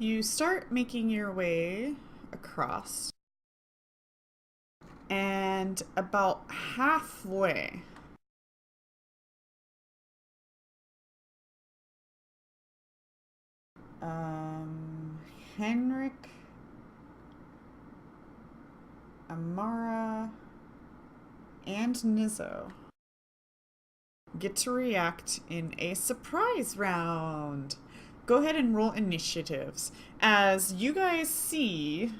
You start making your way across, and about halfway, Henrik, Amara, and Nizzo get to react in a surprise round. Go ahead and roll initiatives. As you guys see,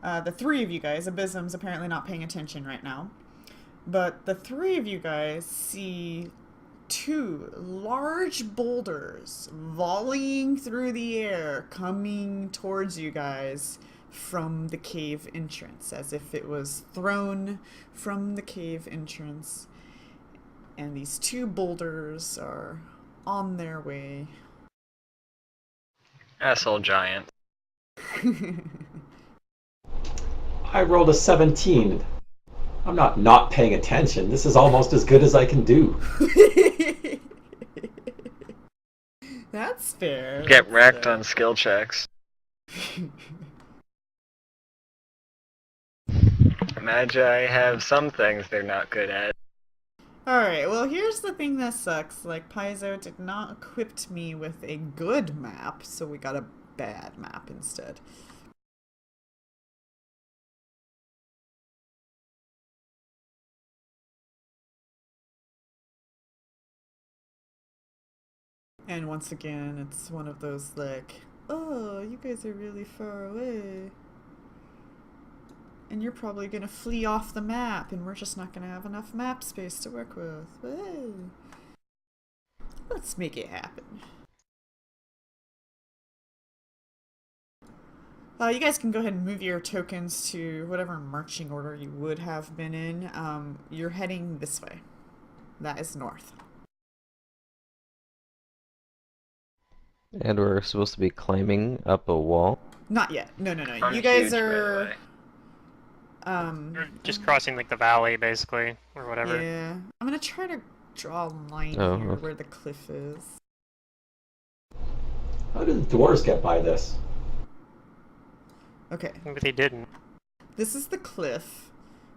the three of you guys, Abysm's apparently not paying attention right now, but the three of you guys see two large boulders volleying through the air, coming towards you guys from the cave entrance, as if it was thrown from the cave entrance. And these two boulders are on their way. Asshole giant. I rolled a 17. I'm not paying attention. This is almost as good as I can do. That's fair. Get wrecked on skill checks. Magi have some things they're not good at. Alright, well here's the thing that sucks. Like, Paizo did not equip me with a good map, so we got a bad map instead. And once again, it's one of those like, oh, you guys are really far away. And you're probably gonna flee off the map, and we're just not gonna have enough map space to work with. Hey. Let's make it happen. You guys can go ahead and move your tokens to whatever marching order you would have been in. You're heading this way. That is north. And we're supposed to be climbing up a wall? Not yet. No. I'm You guys huge, by the are... way. We're just crossing like the valley, basically, or whatever. Yeah. I'm gonna try to draw a line here okay. where the cliff is. How did the dwarves get by this? Okay. But they didn't. This is the cliff.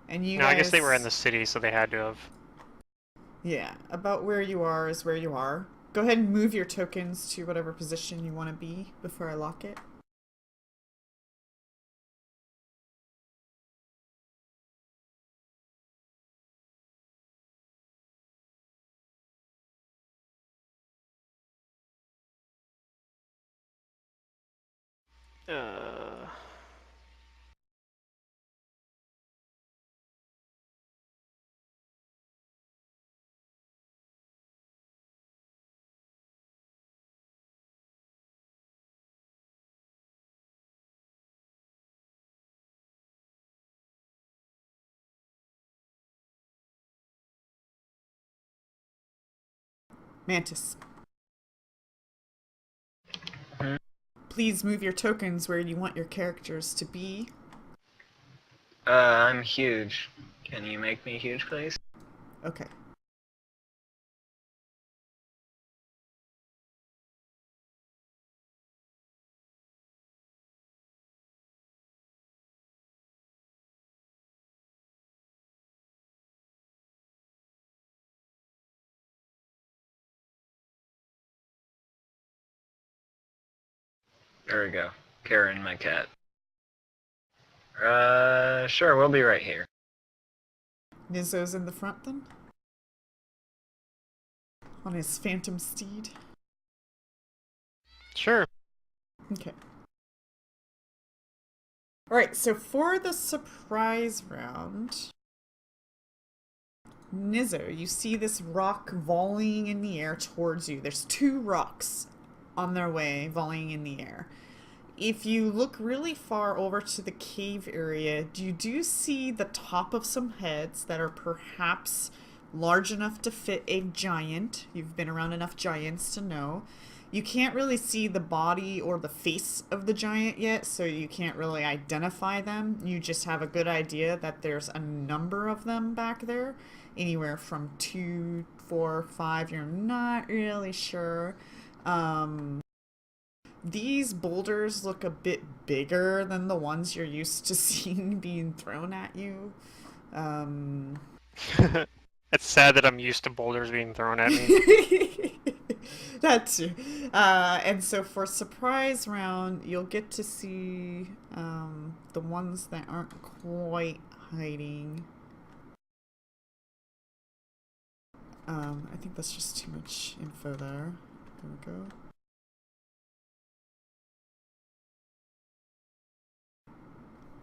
And you No, guys... I guess they were in the city, so they had to have. Yeah, about where you are is where you are. Go ahead and move your tokens to whatever position you want to be before I lock it. Mantis. Hmm? Please move your tokens where you want your characters to be. I'm huge. Can you make me huge, please? Okay. There we go. Karen, my cat. Sure, we'll be right here. Nizzo's in the front then? On his phantom steed? Sure. Okay. Alright, so for the surprise round, Nizzo, you see this rock volleying in the air towards you. There's two rocks on their way, volleying in the air. If you look really far over to the cave area, you do see the top of some heads that are perhaps large enough to fit a giant. You've been around enough giants to know. You can't really see the body or the face of the giant yet, so you can't really identify them. You just have a good idea that there's a number of them back there. Anywhere from 2, 4, 5, you're not really sure. These boulders look a bit bigger than the ones you're used to seeing being thrown at you. It's sad that I'm used to boulders being thrown at me. That too. And so for surprise round, you'll get to see the ones that aren't quite hiding. I think that's just too much info there. There we go.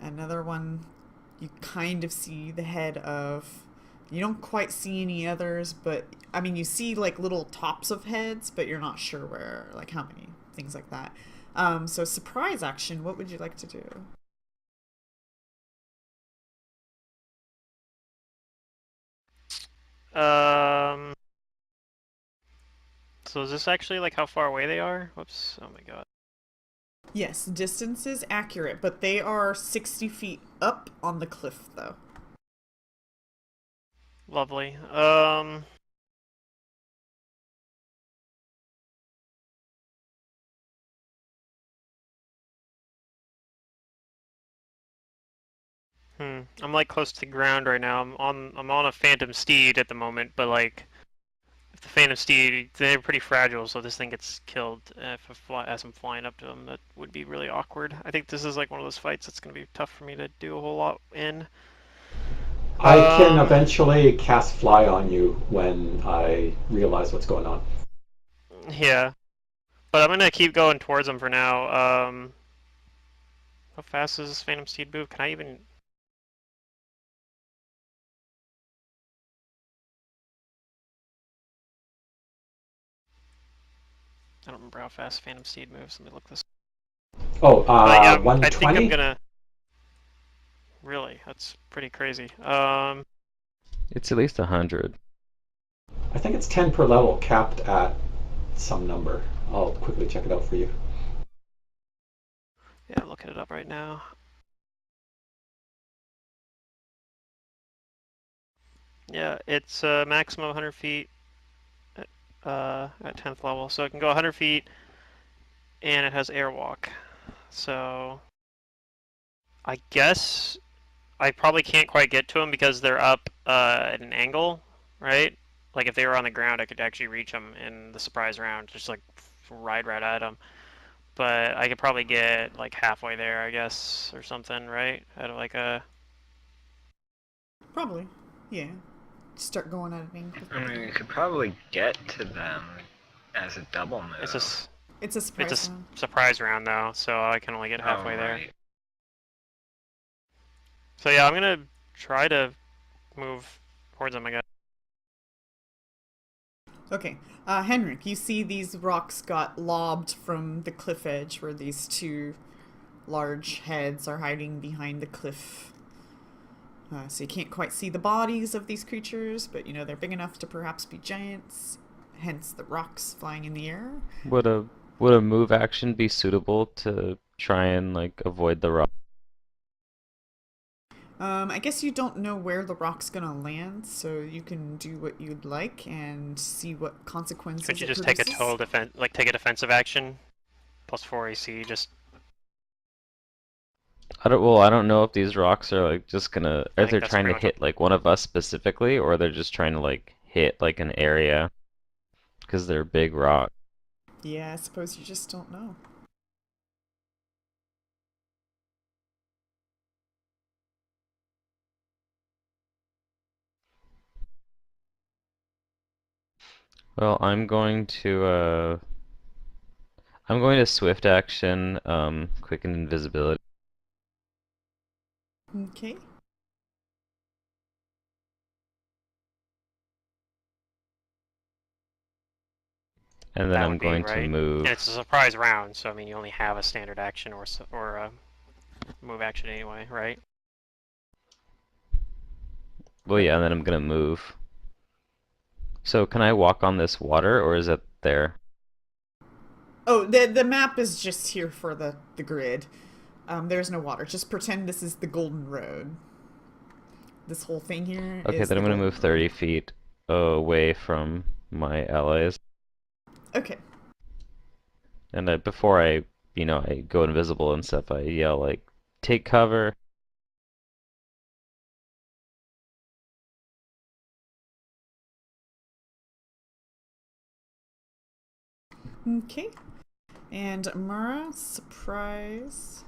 Another one, you kind of see the head of. You don't quite see any others, but I mean, you see like little tops of heads, but you're not sure where, like how many, things like that. So surprise action, what would you like to do? So is this actually like how far away they are? Whoops. Oh my god. Yes, distance is accurate, but they are 60 feet up on the cliff, though. Lovely. I'm like close to the ground right now. I'm on a phantom steed at the moment, but like if the phantom steed, they're pretty fragile, so this thing gets killed as I'm flying up to them. That would be really awkward. I think this is like one of those fights that's gonna be tough for me to do a whole lot in. I can eventually cast fly on you when I realize what's going on. Yeah, but I'm gonna keep going towards them for now. How fast does this phantom steed move? Can I even? I don't remember how fast phantom steed moves. Let me look this. Oh, But yeah, I think I'm 120? gonna. Really, that's pretty crazy. It's at least 100. I think it's 10 per level, capped at some number. I'll quickly check it out for you. Yeah, I'm looking it up right now. Yeah, it's maximum 100 feet at 10th level, so it can go 100 feet, and it has airwalk. So I guess I probably can't quite get to them because they're up at an angle, right? Like if they were on the ground, I could actually reach them in the surprise round, just like ride right at them. But I could probably get like halfway there, I guess, or something, right? At like a. Probably, yeah. Start going at an angle. I mean, you could probably get to them as a double move. It's a It's a surprise round. surprise round though, so I can only get halfway Oh, there. right. So yeah, I'm gonna try to move towards them, I guess. Okay, Henrik, you see these rocks got lobbed from the cliff edge where these two large heads are hiding behind the cliff. So you can't quite see the bodies of these creatures, but you know they're big enough to perhaps be giants, hence the rocks flying in the air. Would a move action be suitable to try and like avoid the rock? I guess you don't know where the rock's gonna land, so you can do what you'd like and see what consequences Could you it just take a produces. total defense, like take a defensive action, plus 4 AC, just. I don't know if these rocks are like just gonna, I if think they're that's trying to pretty much hit like one of us specifically, or they're just trying to like hit like an area because they're big rock. Yeah, I suppose you just don't know. Well, I'm going to swift action, quicken invisibility, Okay. and then that I'm would be going to right. And move. it's a surprise round, so I mean you only have a standard action or a move action anyway, right? Well, yeah, and then I'm gonna move. So can I walk on this water, or is it there? Oh, the map is just here for the grid. There's no water. Just pretend this is the Golden Road. This whole thing here Okay, is then the I'm gonna Golden move Road. 30 feet away from my allies. Okay. And before I go invisible and stuff, I yell like, "Take cover!" Okay. And Mara, surprise.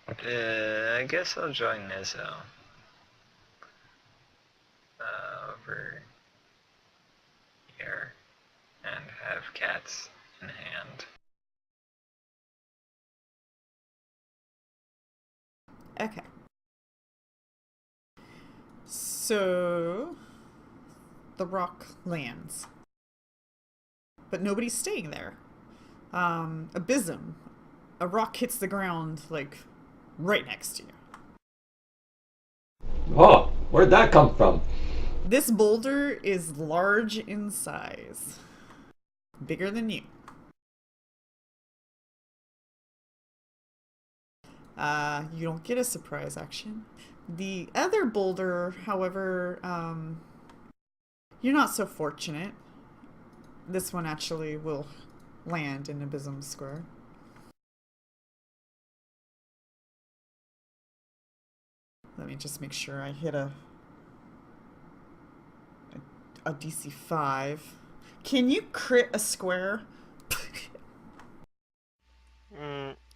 I guess I'll join Nizzo. Over here. And have cats in hand. Okay. So the rock lands. But nobody's staying there. Abysm. A rock hits the ground, like, right next to you. Oh, where'd that come from? This boulder is large in size. Bigger than you. You don't get a surprise action. The other boulder, however, you're not so fortunate. This one actually will land in Abysm Square. Let me just make sure I hit a DC 5. Can you crit a square?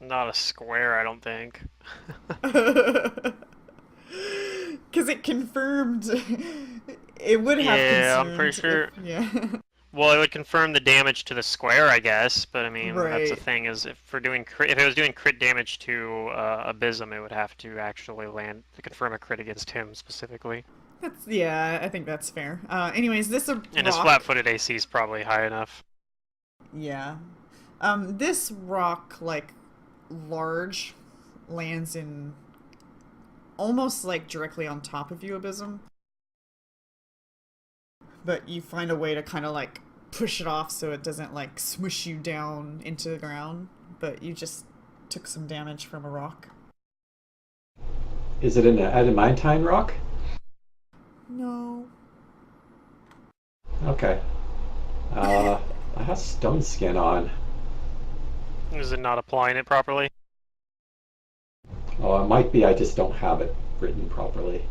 Not a square, I don't think. Because it confirmed. It would have Yeah, confirmed. I'm pretty sure. Yeah. Well, it would confirm the damage to the square, I guess. But I mean, that's the Right. thing is, if it was doing crit damage to Abysm, it would have to actually land to confirm a crit against him specifically. Yeah, I think that's fair. Anyways, this And his rock. flat-footed AC is probably high enough. Yeah. This rock, like, large, lands in almost like directly on top of you, Abysm. But you find a way to kind of like push it off so it doesn't like smush you down into the ground. But you just took some damage from a rock. Is it an adamantine rock? No. Okay. I have stone skin on. Is it not applying it properly? Oh, it might be. I just don't have it written properly.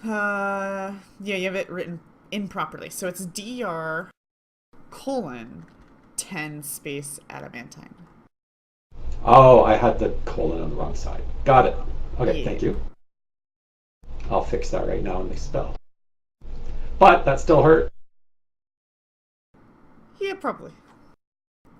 Yeah, you have it written improperly. So it's DR colon 10 space adamantine. Oh, I had the colon on the wrong side. Got it. Okay, Yeah. thank you. I'll fix that right now in the spell. But that still hurt. Yeah, probably.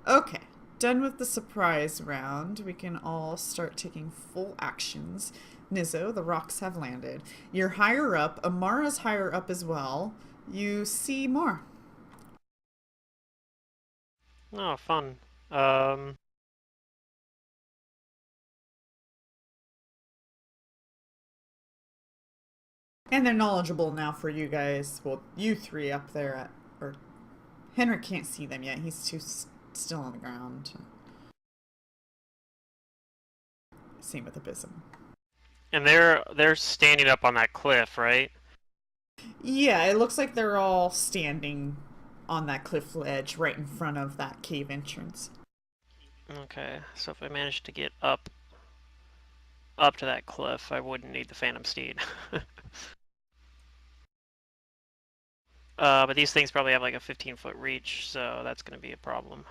Okay, done with the surprise round. We can all start taking full actions. Nizzo, the rocks have landed. You're higher up. Amara's higher up as well. You see more. Oh, fun. And they're knowledgeable now for you guys. Well, you three up there at... Or Henrik can't see them yet. He's too still on the ground. Same with Abysm. And they're standing up on that cliff, right? Yeah, it looks like they're all standing on that cliff ledge right in front of that cave entrance. Okay, so if I manage to get up to that cliff, I wouldn't need the Phantom Steed. But these things probably have like a 15-foot reach, so that's going to be a problem.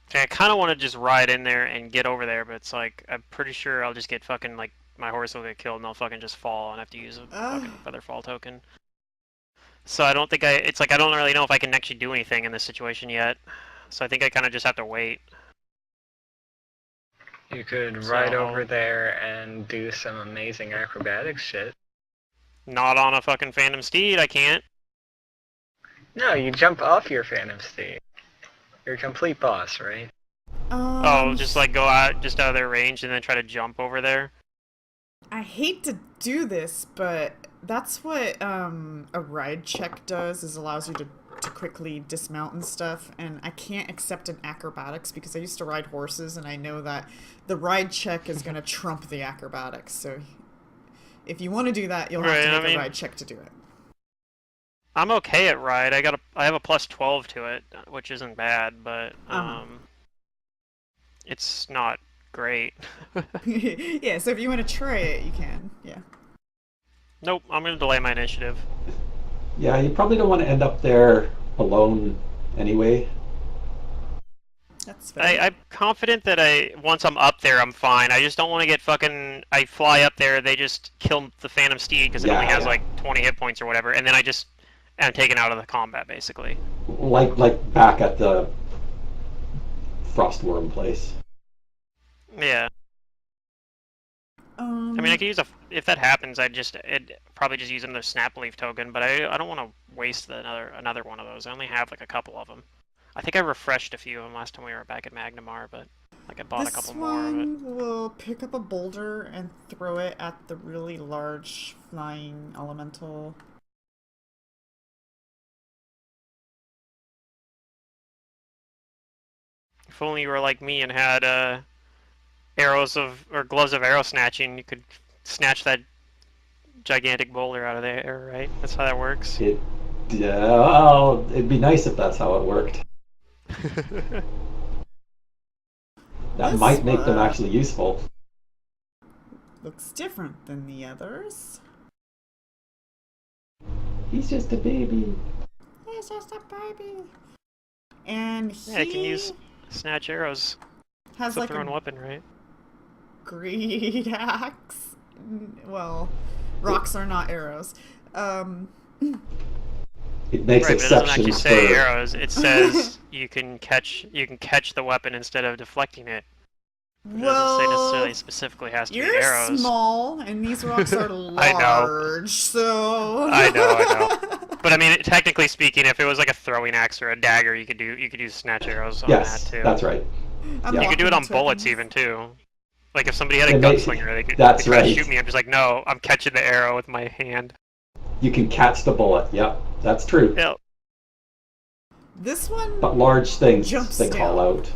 Okay, I kind of want to just ride in there and get over there, but it's like, I'm pretty sure I'll just get fucking, like, my horse will get killed and I'll fucking just fall and have to use a fucking feather fall token. So I don't think it's like I don't really know if I can actually do anything in this situation yet. So I think I kind of just have to wait. You could ride over there and do some amazing acrobatic shit. Not on a fucking Phantom Steed, I can't. No, you jump off your Phantom Steed. You're a complete boss, right? Oh, just like go out, just out of their range and then try to jump over there? I hate to do this, but that's what a ride check does, is allows you to quickly dismount and stuff, and I can't accept an acrobatics because I used to ride horses and I know that the ride check is going to trump the acrobatics, so if you want to do that, you'll have to make a ride check to do it. I'm okay at ride. I have a plus 12 to it, which isn't bad, but it's not great. Yeah, so if you want to try it, you can. Yeah. Nope, I'm gonna delay my initiative. Yeah, you probably don't want to end up there alone anyway. That's fair. I'm confident that once I'm up there, I'm fine. I just don't want to get fucking. I fly up there, they just kill the Phantom Steed because it only has like 20 hit points or whatever, and then I just am taken out of the combat basically. Like back at the Frostworm place. Yeah. I mean, I could use if that happens, I'd probably just use another Snap Leaf token, but I don't want to waste another one of those. I only have like a couple of them. I think I refreshed a few of them last time we were back at Magnamar, but like I bought a couple more of it. This one will pick up a boulder and throw it at the really large flying elemental. If only you were like me and had gloves of arrow snatching, you could snatch that gigantic boulder out of the air, right? That's how that works. Well, it'd be nice if that's how it worked. That might make them actually useful. Looks different than the others. He's just a baby. He's just a baby. And yeah, he can use snatch arrows. Has it's a like thrown weapon, right? Great axe. Well, rocks are not arrows. It makes right, but it doesn't actually exceptions say for arrows. It says you can catch the weapon instead of deflecting it. It doesn't say necessarily specifically has to be arrows. You're small, and these rocks are large, I know. So I know. But I mean, technically speaking, if it was like a throwing axe or a dagger, you could use snatch arrows on that too. Yes, that's right. You could do it on bullets even too. Like if somebody had a gunslinger, they could try to shoot me. I'm just like, no, I'm catching the arrow with my hand. You can catch the bullet. Yep, that's true. Yeah. This one. But large things jumps they down. call out.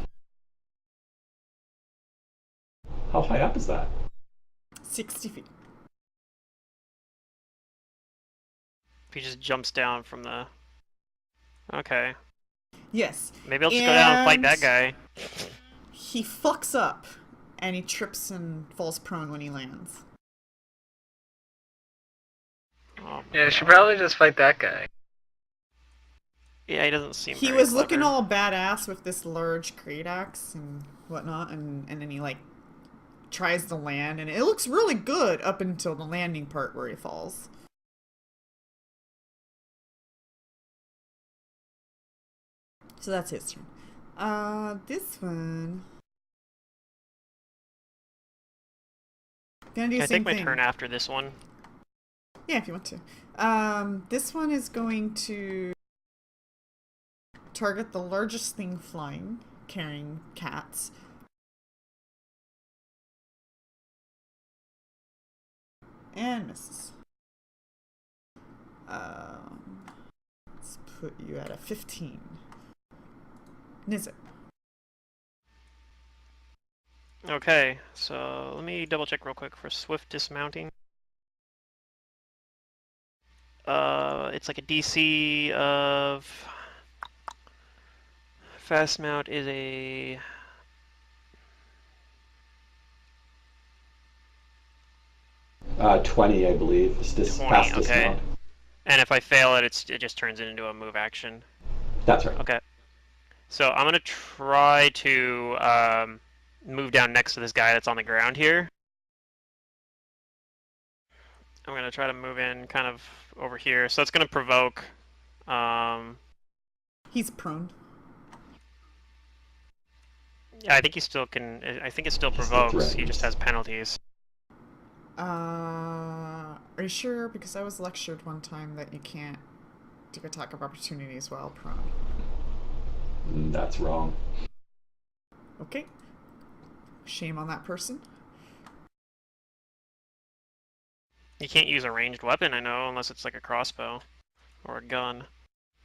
How high up is that? 60 feet. He just jumps down from the. Okay. Yes. Maybe I'll just go down and fight that guy. He fucks up, and he trips and falls prone when he lands. Oh, yeah, you should probably just fight that guy. Yeah, he doesn't seem. He was looking all badass with this large great axe and whatnot, and then he like tries to land, and it looks really good up until the landing part where he falls. So that's his turn. This one. Gonna do the same thing. Can I take my turn after this one? Yeah, if you want to. This one is going to target the largest thing flying, carrying cats. And misses. Let's put you at a 15. Nizzit. Okay, so let me double check real quick for swift dismounting. It's like a DC of fast mount is a 20, I believe. It's 20, fast okay. dismount. And if I fail it, it just turns it into a move action. That's right. Okay. So I'm gonna try to move down next to this guy that's on the ground here. I'm gonna try to move in kind of over here. So it's gonna provoke. He's prone. Yeah, I think he still can. I think it still provokes. He just has penalties. Are you sure? Because I was lectured one time that you can't take attack of opportunities while prone. That's wrong. Okay. Shame on that person. You can't use a ranged weapon, I know, unless it's like a crossbow or a gun.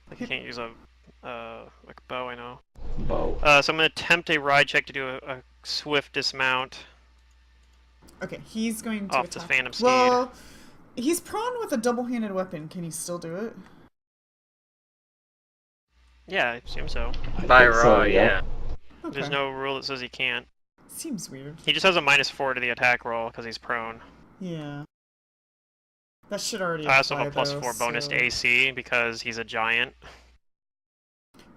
Like you can't use a like a bow, I know. Bow. So I'm gonna attempt a ride check to do a swift dismount Okay, he's going to off the attack. Phantom Steed. Well, he's prone with a double-handed weapon. Can he still do it? Yeah, I assume so. I By think raw, so, yeah. Okay. There's no rule that says he can't. Seems weird. He just has a -4 to the attack roll because he's prone. Yeah. That should already I also apply, have a though, +4 bonus to so... AC because he's a giant.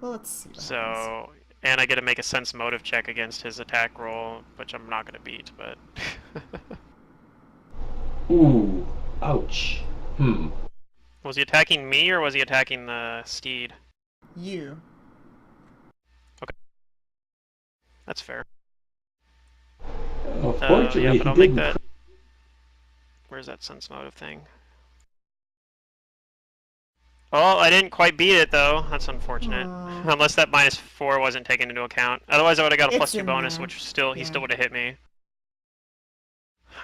Well, let's see what happens. So, and I get to make a sense motive check against his attack roll, which I'm not gonna beat, but. Ooh. Ouch. Was he attacking me or was he attacking the steed? You. That's fair. Unfortunately, Yeah, he but I'll make didn't. that. Where's that sense motive thing? Oh, I didn't quite beat it though. That's unfortunate. Aw. Unless that -4 wasn't taken into account. Otherwise, I would have got a It's +2 in bonus, there. which still he Yeah. still would have hit me.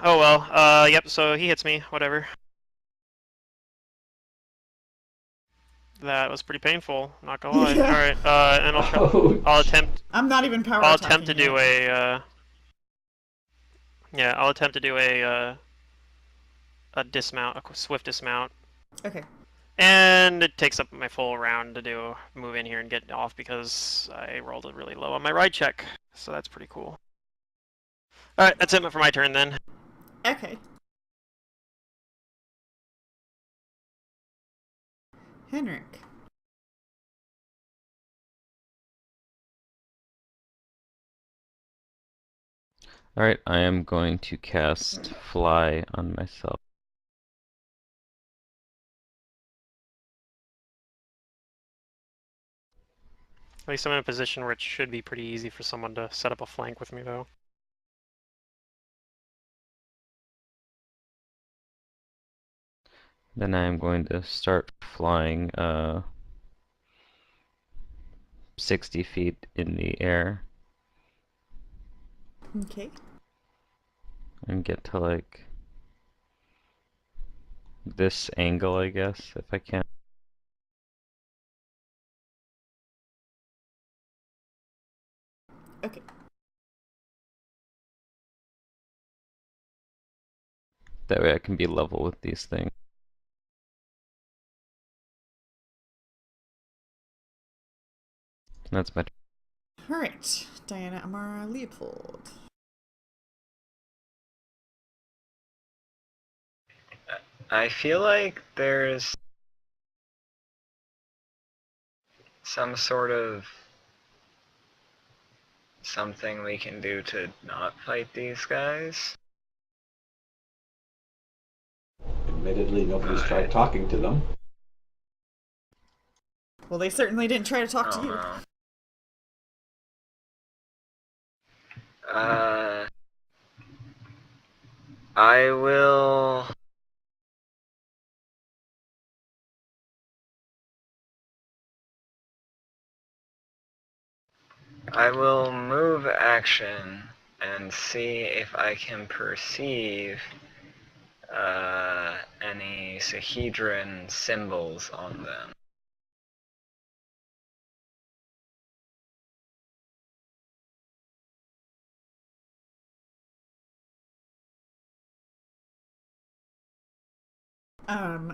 Oh well. Yep. So he hits me. Whatever. That was pretty painful. Not gonna lie. Yeah. All right. And I'll try. I'll Ouch. attempt. I'm not even power I'll attacking attempt to do yet. a. Yeah, I'll attempt to do a dismount, a swift dismount. Okay. And it takes up my full round to do move in here and get off because I rolled it really low on my ride check. So that's pretty cool. Alright, that's it for my turn then. Okay. Henrik. Alright, I am going to cast Fly on myself. At least I'm in a position where it should be pretty easy for someone to set up a flank with me though. Then I am going to start flying 60 feet in the air Okay. and get to like this angle, I guess, if I can. Okay. That way I can be level with these things. That's my Alright. Diana Amara Leopold. I feel like there's some sort of something we can do to not fight these guys. Admittedly, nobody's tried talking to them. Well, they certainly didn't try to talk to Oh you. no. I will. I will move action and see if I can perceive any Sahedron symbols on them.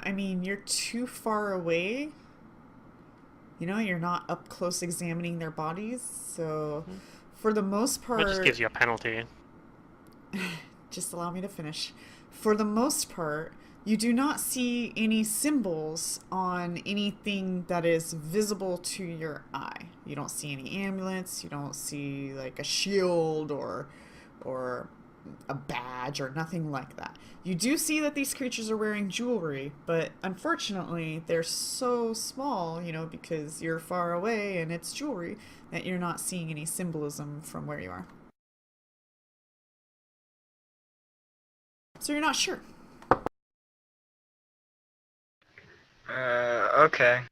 I mean, you're too far away. You know, you're not up close examining their bodies, so for the most part... It just gives you a penalty. Just allow me to finish. For the most part, you do not see any symbols on anything that is visible to your eye. You don't see any amulets, you don't see like a shield or a badge or nothing like that. You do see that these creatures are wearing jewelry, but unfortunately they're so small, you know, because you're far away and it's jewelry, that you're not seeing any symbolism from where you are. So you're not sure. Okay.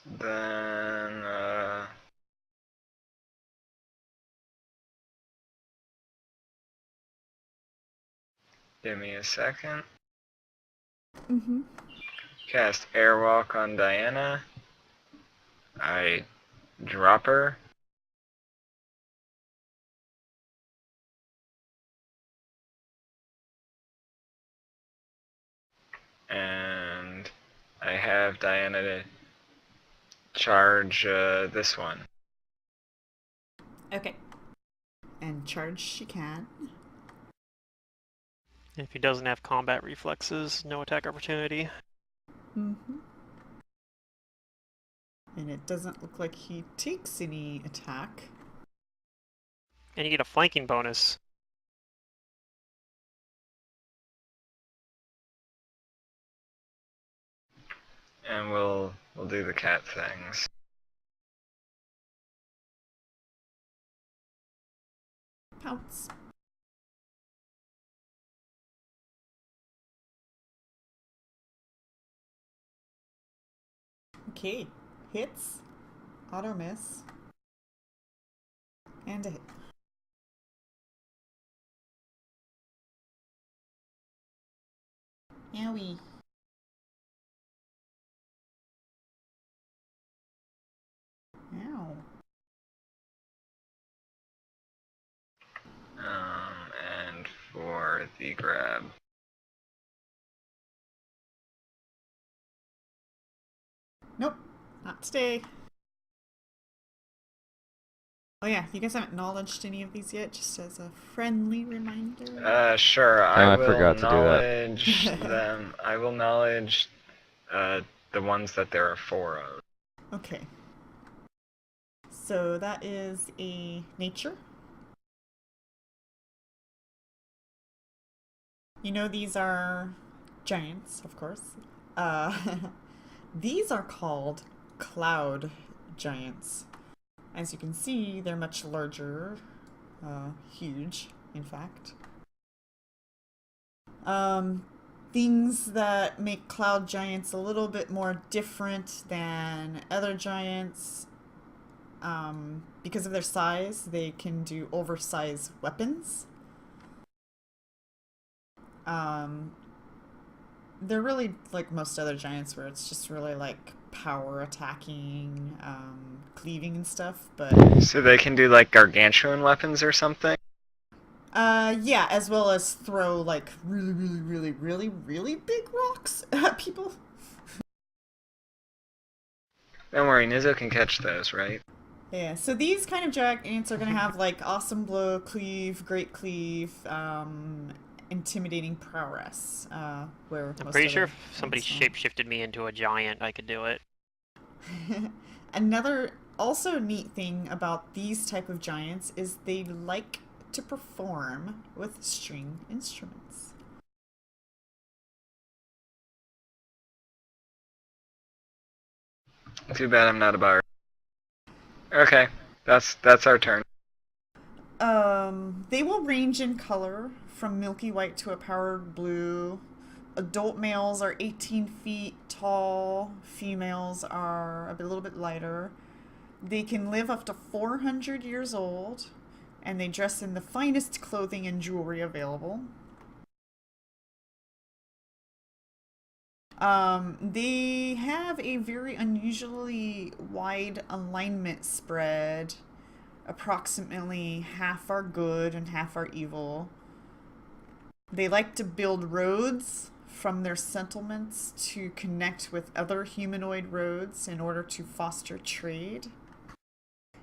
Then, give me a second. Mm-hmm. Cast Airwalk on Diana. I drop her. And I have Diana to charge this one. Okay. And charge she can. If he doesn't have combat reflexes, no attack opportunity. Mm-hmm. And it doesn't look like he takes any attack. And you get a flanking bonus. And we'll do the cat things. Pounce. Okay. Hits. Auto miss. And a hit. Owie. Ow. And for the grab. Nope. Not today. Oh yeah, you guys haven't acknowledged any of these yet, just as a friendly reminder. Sure. Oh, I I will forgot to do that. acknowledge them. I will acknowledge the ones that there are 4 of. Okay. So that is a nature. You know these are giants, of course. These are called cloud giants. As you can see, they're much larger, huge, in fact. Things that make cloud giants a little bit more different than other giants, because of their size, they can do oversized weapons. They're really like most other giants where it's just really like power attacking, cleaving and stuff, but So they can do like gargantuan weapons or something? yeah, as well as throw like really big rocks at people. Don't worry, Nizo can catch those, right? Yeah, so these kind of giants are gonna have like awesome blow, cleave, great cleave, intimidating prowess. Where I'm most pretty sure other if somebody giants don't. shapeshifted me into a giant, I could do it. Another also neat thing about these type of giants is they like to perform with string instruments. Too bad I'm not a bard. Okay, that's our turn. They will range in color from milky white to a powdered blue. Adult males are 18 feet tall. Females are a little bit lighter. They can live up to 400 years old, and they dress in the finest clothing and jewelry available. They have a very unusually wide alignment spread. Approximately half are good and half are evil. They like to build roads from their settlements to connect with other humanoid roads in order to foster trade.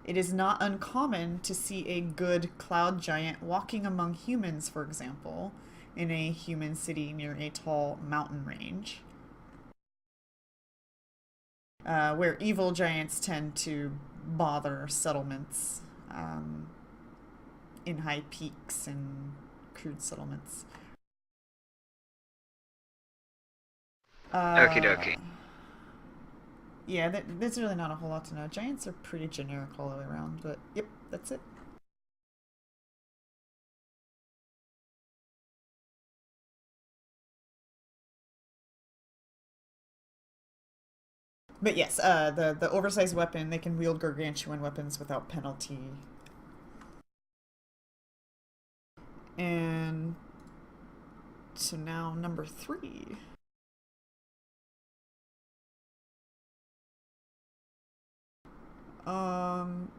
It is not uncommon to see a good cloud giant walking among humans, for example, in a human city near a tall mountain range. Where evil giants tend to bother settlements in high peaks and crude settlements. Okie dokie. Yeah, there's really not a whole lot to know. Giants are pretty generic all the way around, but yep, that's it. But yes, the oversized weapon, they can wield gargantuan weapons without penalty. And so now number 3.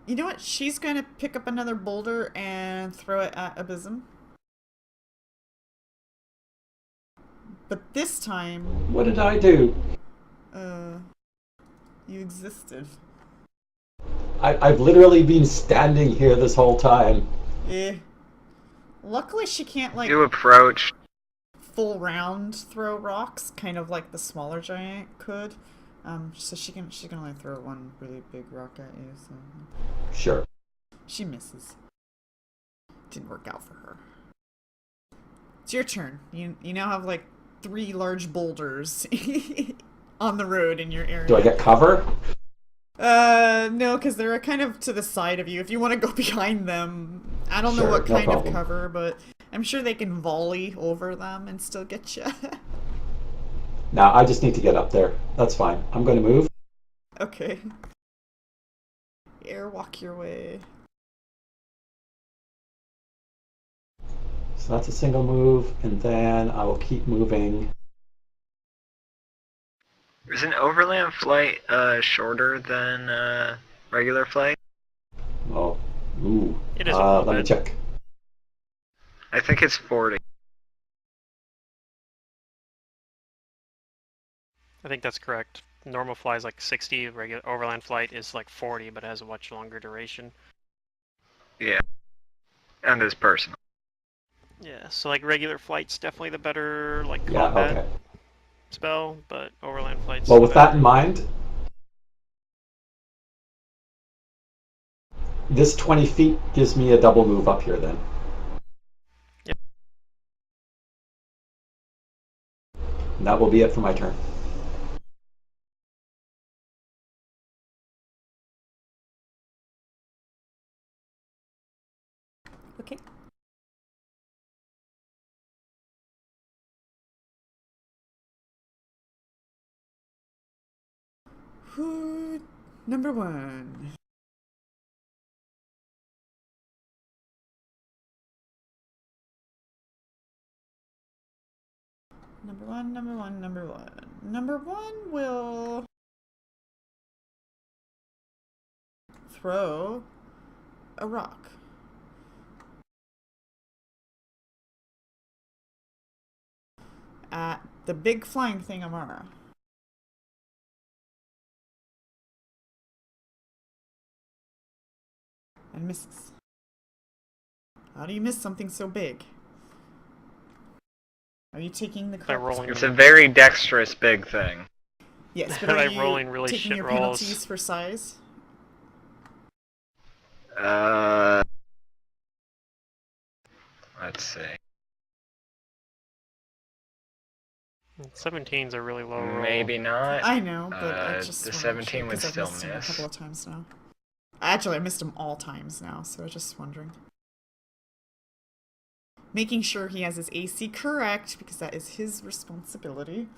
You know what? She's gonna pick up another boulder and throw it at Abysm. But this time, What did I do? you existed. I've literally been standing here this whole time. Eh. Luckily, she can't, like, You approach. full round throw rocks, kind of like the smaller giant could. So she can only throw one really big rock at you. So Sure. she misses. Didn't work out for her. It's your turn. You now have like 3 large boulders on the road in your area. Do I get cover? No, because they're kind of to the side of you. If you want to go behind them, I don't know Sure, what no kind of problem. cover, but I'm sure they can volley over them and still get you. Now I just need to get up there. That's fine. I'm going to move. Okay. Airwalk your way. So that's a single move, and then I will keep moving. Is an overland flight shorter than regular flight? Oh, ooh. It is a little Let me bit. check. I think it's 40. I think that's correct. Normal fly is like 60, regular overland flight is like 40, but it has a much longer duration. Yeah. And is personal. Yeah, so like regular flight's definitely the better like Yeah, combat okay. spell, but overland flight's Well, the with that better. in mind, this 20 feet gives me a double move up here then. Yep. And that will be it for my turn. Okay. Who? Number 1. Number 1, number 1, number 1. Number 1 will throw a rock. At the big flying thing, Amara. And misses. How do you miss something so big? Are you taking the By rolling. It's a very dexterous big thing. Yes, but By are you rolling really taking shit your rolls. penalties for size? Let's see. 17's a really low roll. Maybe not. I know, but I just the want to 17 would because I've still missed him a miss. couple of times now. Actually, I missed him all times now, so I was just wondering. Making sure he has his AC correct, because that is his responsibility.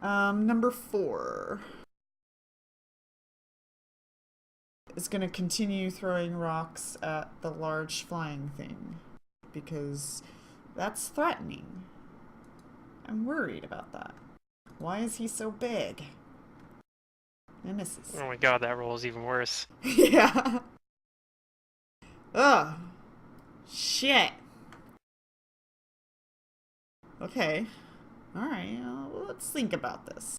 Number 4 is going to continue throwing rocks at the large flying thing, because that's threatening. I'm worried about that. Why is he so big? And misses. Oh my god, that roll is even worse. Yeah. Ugh. Shit. Okay. Alright, let's think about this.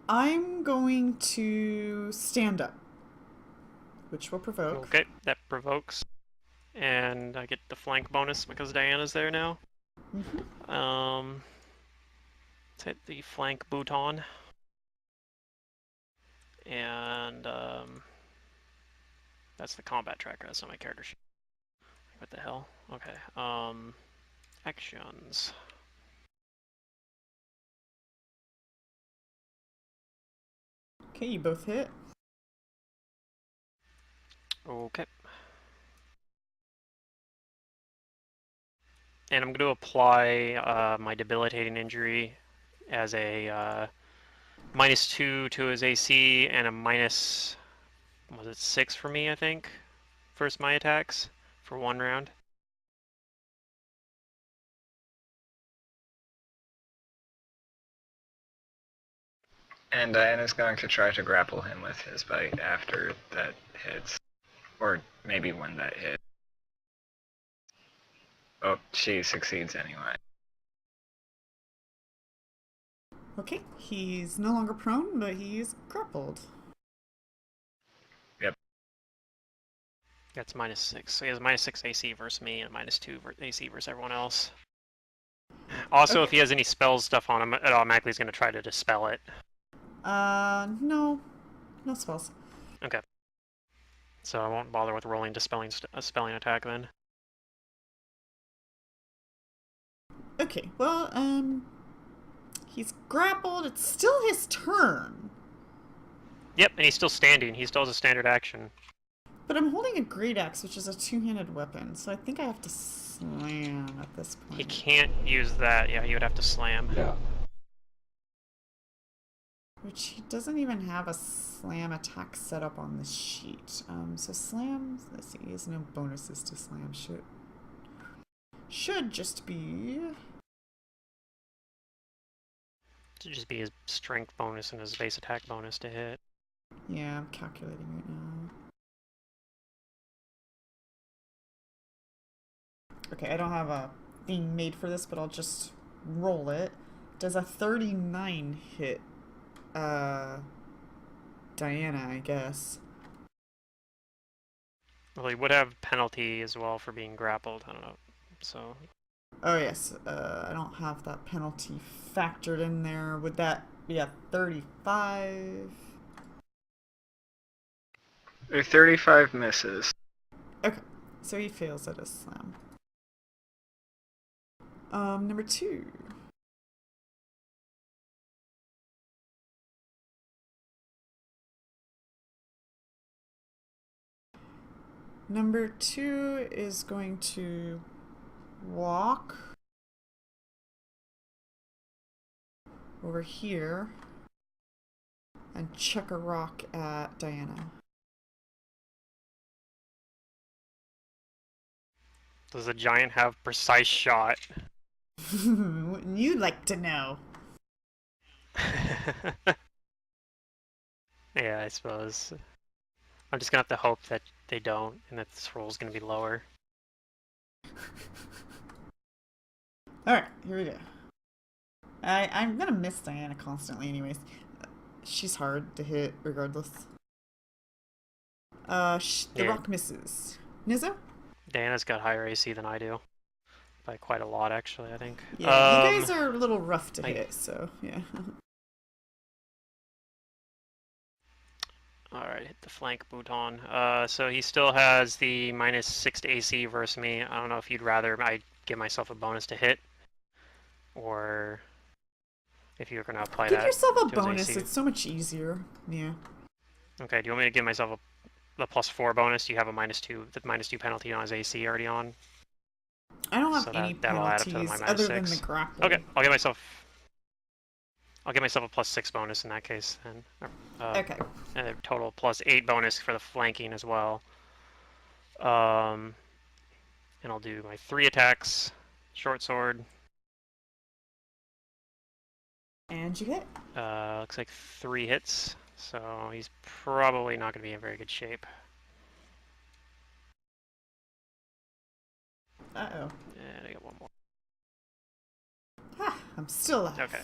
I'm going to stand up, which will provoke. Okay, that provokes. And I get the flank bonus because Diana's there now. Mm-hmm. Let's hit the flank bouton. And that's the combat tracker, that's not my character sheet. What the hell? Okay. Actions. Okay, you both hit. Okay. and I'm going to apply my debilitating injury as a -2 to his AC and a minus, was it 6 for me, I think, versus my attacks for 1 round. And Diana's going to try to grapple him with his bite after that hits. Or maybe when that hits. Oh, she succeeds anyway. Okay, he's no longer prone, but he's grappled. Yep. That's -6. So he has -6 AC versus me and -2 AC versus everyone else. Also, Okay. if he has any spells stuff on him, it automatically is going to try to dispel it. No. No spells. Okay. So I won't bother with rolling a spelling attack then. Okay, well, he's grappled. It's still his turn. Yep, and he's still standing. He still has a standard action. But I'm holding a great axe, which is a two-handed weapon, so I think I have to slam at this point. He can't use that. Yeah, he would have to slam. Yeah. Which he doesn't even have a slam attack set up on this sheet. So slam, let's see, he has no bonuses to slam. Should just be... Should just be his strength bonus and his base attack bonus to hit. Yeah, I'm calculating right now. Okay, I don't have a thing made for this, but I'll just roll it. Does a 39 hit Diana, I guess? Well, he would have penalty as well for being grappled. I don't know. So. Oh yes, I don't have that penalty factored in there. Would that be a 35? A 35 misses. Okay, so he fails at a slam. Number 2. Number 2 is going to walk over here and chuck a rock at Diana. Does the giant have precise shot? Wouldn't you like to know? Yeah, I suppose. I'm just gonna have to hope that they don't, and that this roll's gonna be lower. Alright, here we go. I'm gonna miss Diana constantly anyways. She's hard to hit regardless. The Yeah. rock misses. Nizzo? Diana's got higher AC than I do. By quite a lot, actually, I think. Yeah, you guys are a little rough to I- hit, so yeah. Alright, hit the flank bouton. So he still has the -6 to AC versus me. I don't know if you'd rather I give myself a bonus to hit, or if you're gonna apply Give that yourself a to his bonus, AC. it's so much easier. Yeah. Okay, do you want me to give myself a +4 bonus? Do you have a the -2 penalty on his AC already on? I don't have So any that'll add up to penalties my other than -6. the grapple. Okay, I'll give myself a +6 bonus in that case, then. Okay. And a total +8 bonus for the flanking as well. And I'll do my 3 attacks, short sword. And you hit. Looks like 3 hits, so he's probably not going to be in very good shape. Uh-oh. And I got 1 more. Ah, I'm still alive. Okay.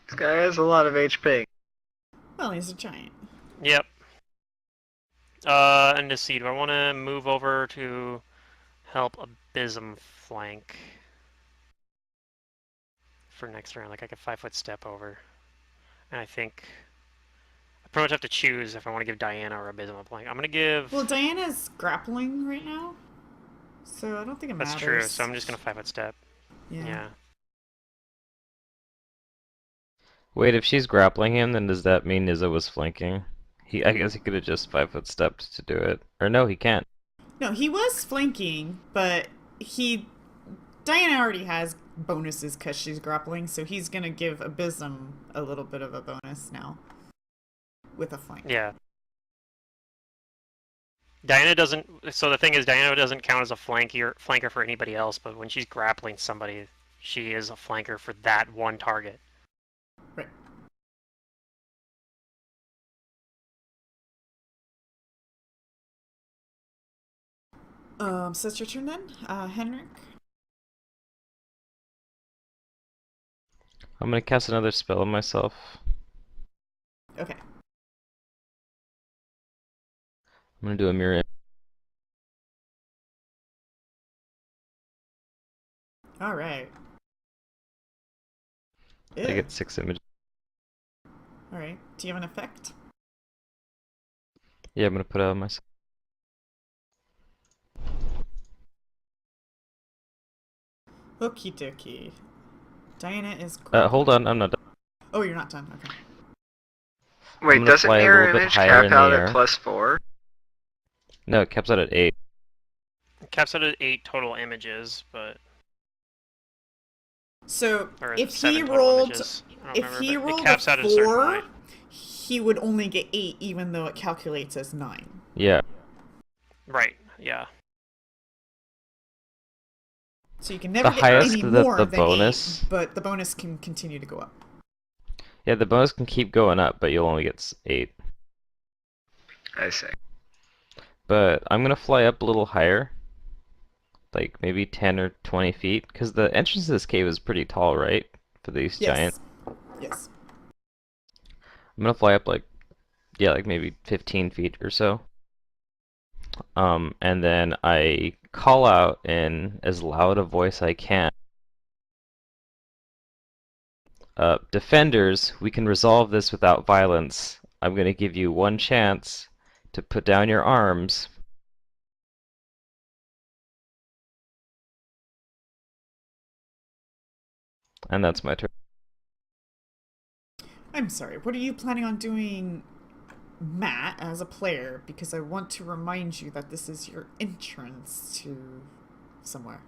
This guy has a lot of HP. Well, he's a giant. Yep. And to see, do I want to move over to help Abysm flank for next round? Like I could 5-foot step over, and I think I pretty much have to choose if I want to give Diana or Abysm a flank. I'm gonna give. Well, Diana's grappling right now, so I don't think it matters. That's true. So I'm just gonna 5-foot step. Yeah. Yeah. Wait, if she's grappling him, then does that mean Nizza was flanking? I guess he could have just 5-foot stepped to do it. Or no, he can't. No, he was flanking, but he Diana already has bonuses because she's grappling, so he's gonna give Abysm a little bit of a bonus now with a flank. Yeah. Diana doesn't. So the thing is, Diana doesn't count as a flanker for anybody else, but when she's grappling somebody, she is a flanker for that one target. Right. So it's your turn then, Henrik. I'm gonna cast another spell on myself. Okay. I'm gonna do a mirror. All right. I Ew. get 6 images. All right. Do you have an effect? Yeah, I'm gonna put it on myself. Okie dokie. Diana is Hold grappling. on, I'm not done. Oh, you're not done. Okay. I'm Wait, gonna doesn't fly a mirror little bit image higher cap in the out at air. +4? No, it caps out at 8. It caps out at 8 total images, but So or if 7 he total rolled, images. I don't if remember, he but it rolled a caps out at a certain 4, height. he would only get 8, even though it calculates as 9. Yeah. Right. Yeah. So you can The never get highest any that more the than 8, bonus. but the bonus can continue to go up. Yeah, the bonus can keep going up, but you'll only get 8. I see. But I'm gonna fly up a little higher, like maybe 10 or 20 feet, because the entrance to this cave is pretty tall, right? For these giants. Yes. Yes. I'm gonna fly up like, yeah, like maybe 15 feet or so. And then I call out in as loud a voice I can. Defenders, we can resolve this without violence. I'm gonna give you one chance to put down your arms. And that's my turn. I'm sorry. What are you planning on doing, Matt, as a player? Because I want to remind you that this is your entrance to somewhere.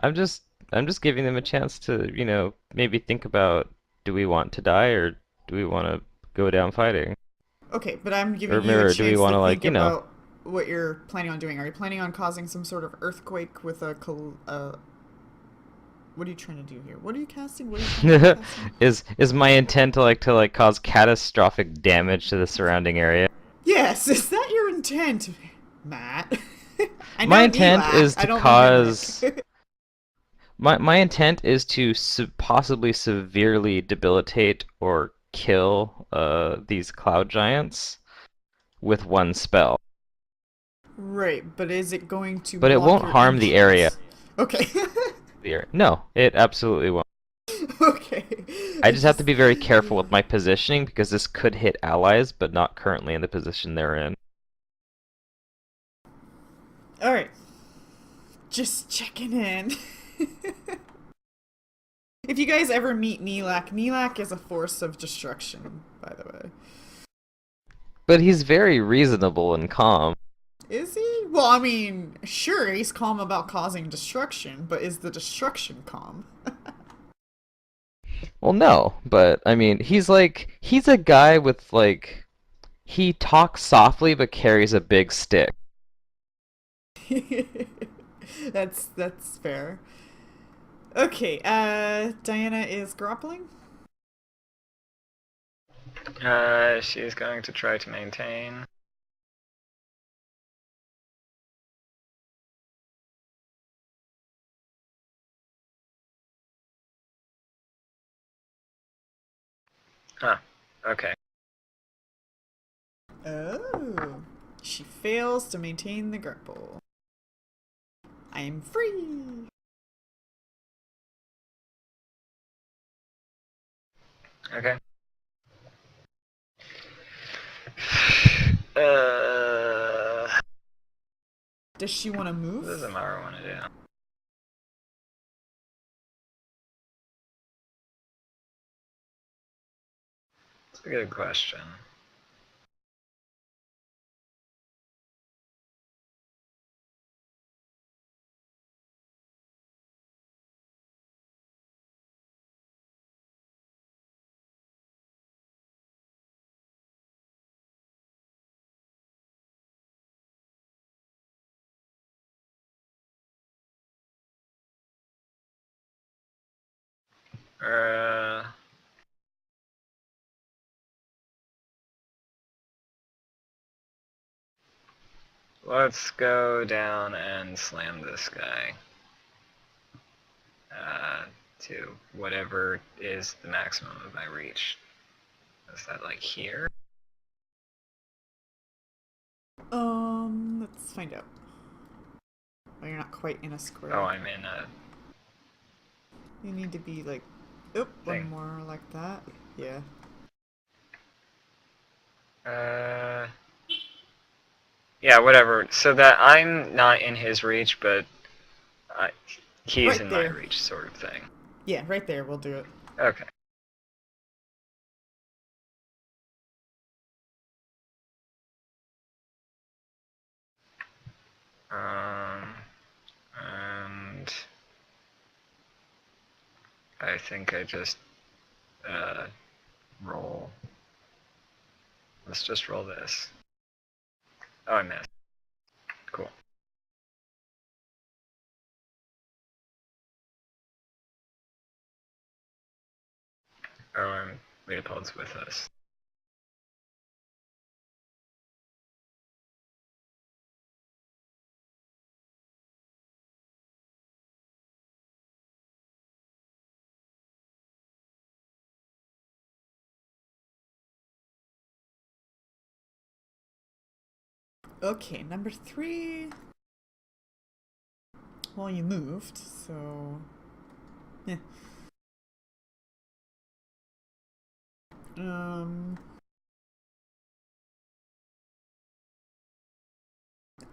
I'm just I'm just giving them a chance to, maybe think about, do we want to die or do we want to go down fighting? Okay, but I'm Or giving you a mirror, do we chance want to to think about what you're planning on doing. Are you planning on causing some sort of earthquake with a what are you trying to do here? What are you casting? What are you planning on casting? is my intent to cause catastrophic damage to the surrounding area? Yes, is that your intent, Matt? I My know intent Elak. is I to don't know cause Henrik. my intent is to possibly severely debilitate or kill these cloud giants with one spell. Right, but is it going to But it block won't your harm the area. entrance? Okay. No, it absolutely won't. Okay. I It's just have to just be very careful with my positioning because this could hit allies, but not currently in the position they're in. all right. Just checking in. If you guys ever meet Nelak, Nelak is a force of destruction, by the way. But he's very reasonable and calm. Is he? Well, I mean, sure, he's calm about causing destruction, but is the destruction calm? Well, no, but I mean, he's a guy with he talks softly but carries a big stick. That's fair. Okay, Diana is grappling. She's going to try to maintain. Huh. Okay. Oh, she fails to maintain the grapple. I'm free. Okay. Uh, Does she want to what does move? Amara want to do? That's a good question. Let's go down and slam this guy. To whatever is the maximum of my reach. Is that like here? Let's find out. Oh, you're not quite in a square. Oh, I'm in a... You need to be like, oop, one Thing. more like that. Yeah. Yeah, whatever. So that I'm not in his reach, but he's Right in there. my reach, sort of thing. Yeah, right there. We'll do it. Okay. And I think I just roll. Let's just roll this. Oh, I missed. Cool. Oh, and Leopold's with us. Okay, number 3. Well, you moved, so... Yeah.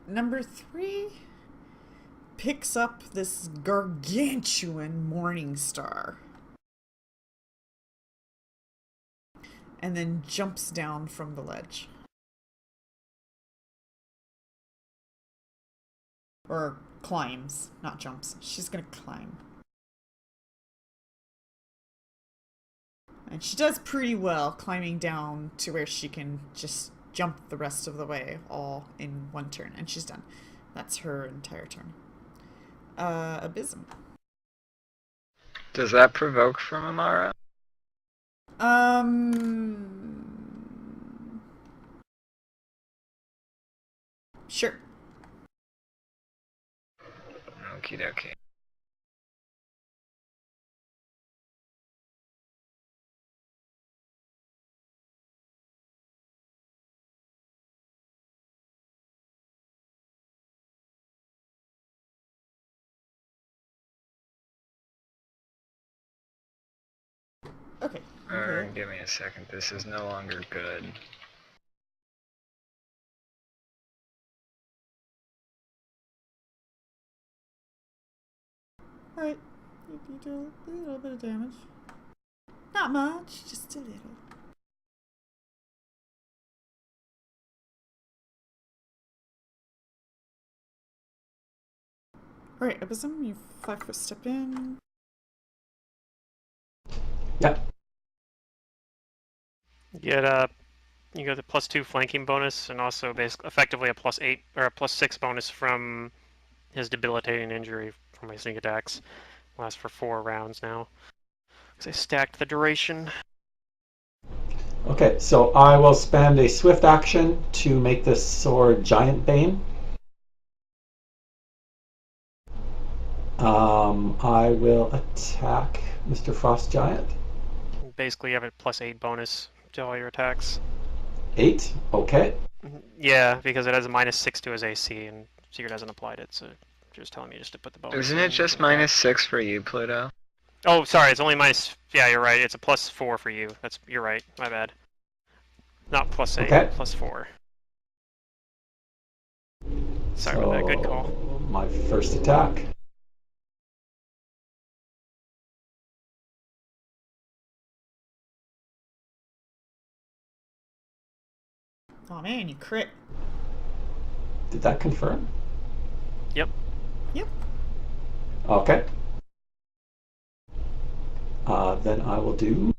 Number 3 picks up this gargantuan morning star. And then jumps down from the ledge. Or climbs, not jumps. She's gonna climb. And she does pretty well climbing down to where she can just jump the rest of the way all in one turn. And she's done. That's her entire turn. Abysm. Does that provoke from Amara? Sure. Okie dokie. Okay. Give me a second. This is no longer good. Alright. You do a little bit of damage. Not much, just a little. Alright, Abysm, you 5-foot step in. Yep. You get the +2 flanking bonus, and also basically effectively a +8 or a +6 bonus from his debilitating injury from my sneak attacks. Lasts for 4 rounds now. Because I stacked the duration. Okay, so I will spend a swift action to make this sword Giant Bane. I will attack Mr. Frost Giant. Basically, you have a +8 bonus to all your attacks. 8, okay. Yeah, because it has a -6 to his AC, and Secret hasn't applied it, so just telling me just to put the bonus. Isn't it just -6 for you, Pluto? Oh, sorry, it's only minus. Yeah, you're right. It's a +4 for you. You're right. My bad. Not +8, Okay. +4. Sorry about that. Good call. My first attack. Oh man, you crit. Did that confirm? Yep. Yep. Okay. Then I will do...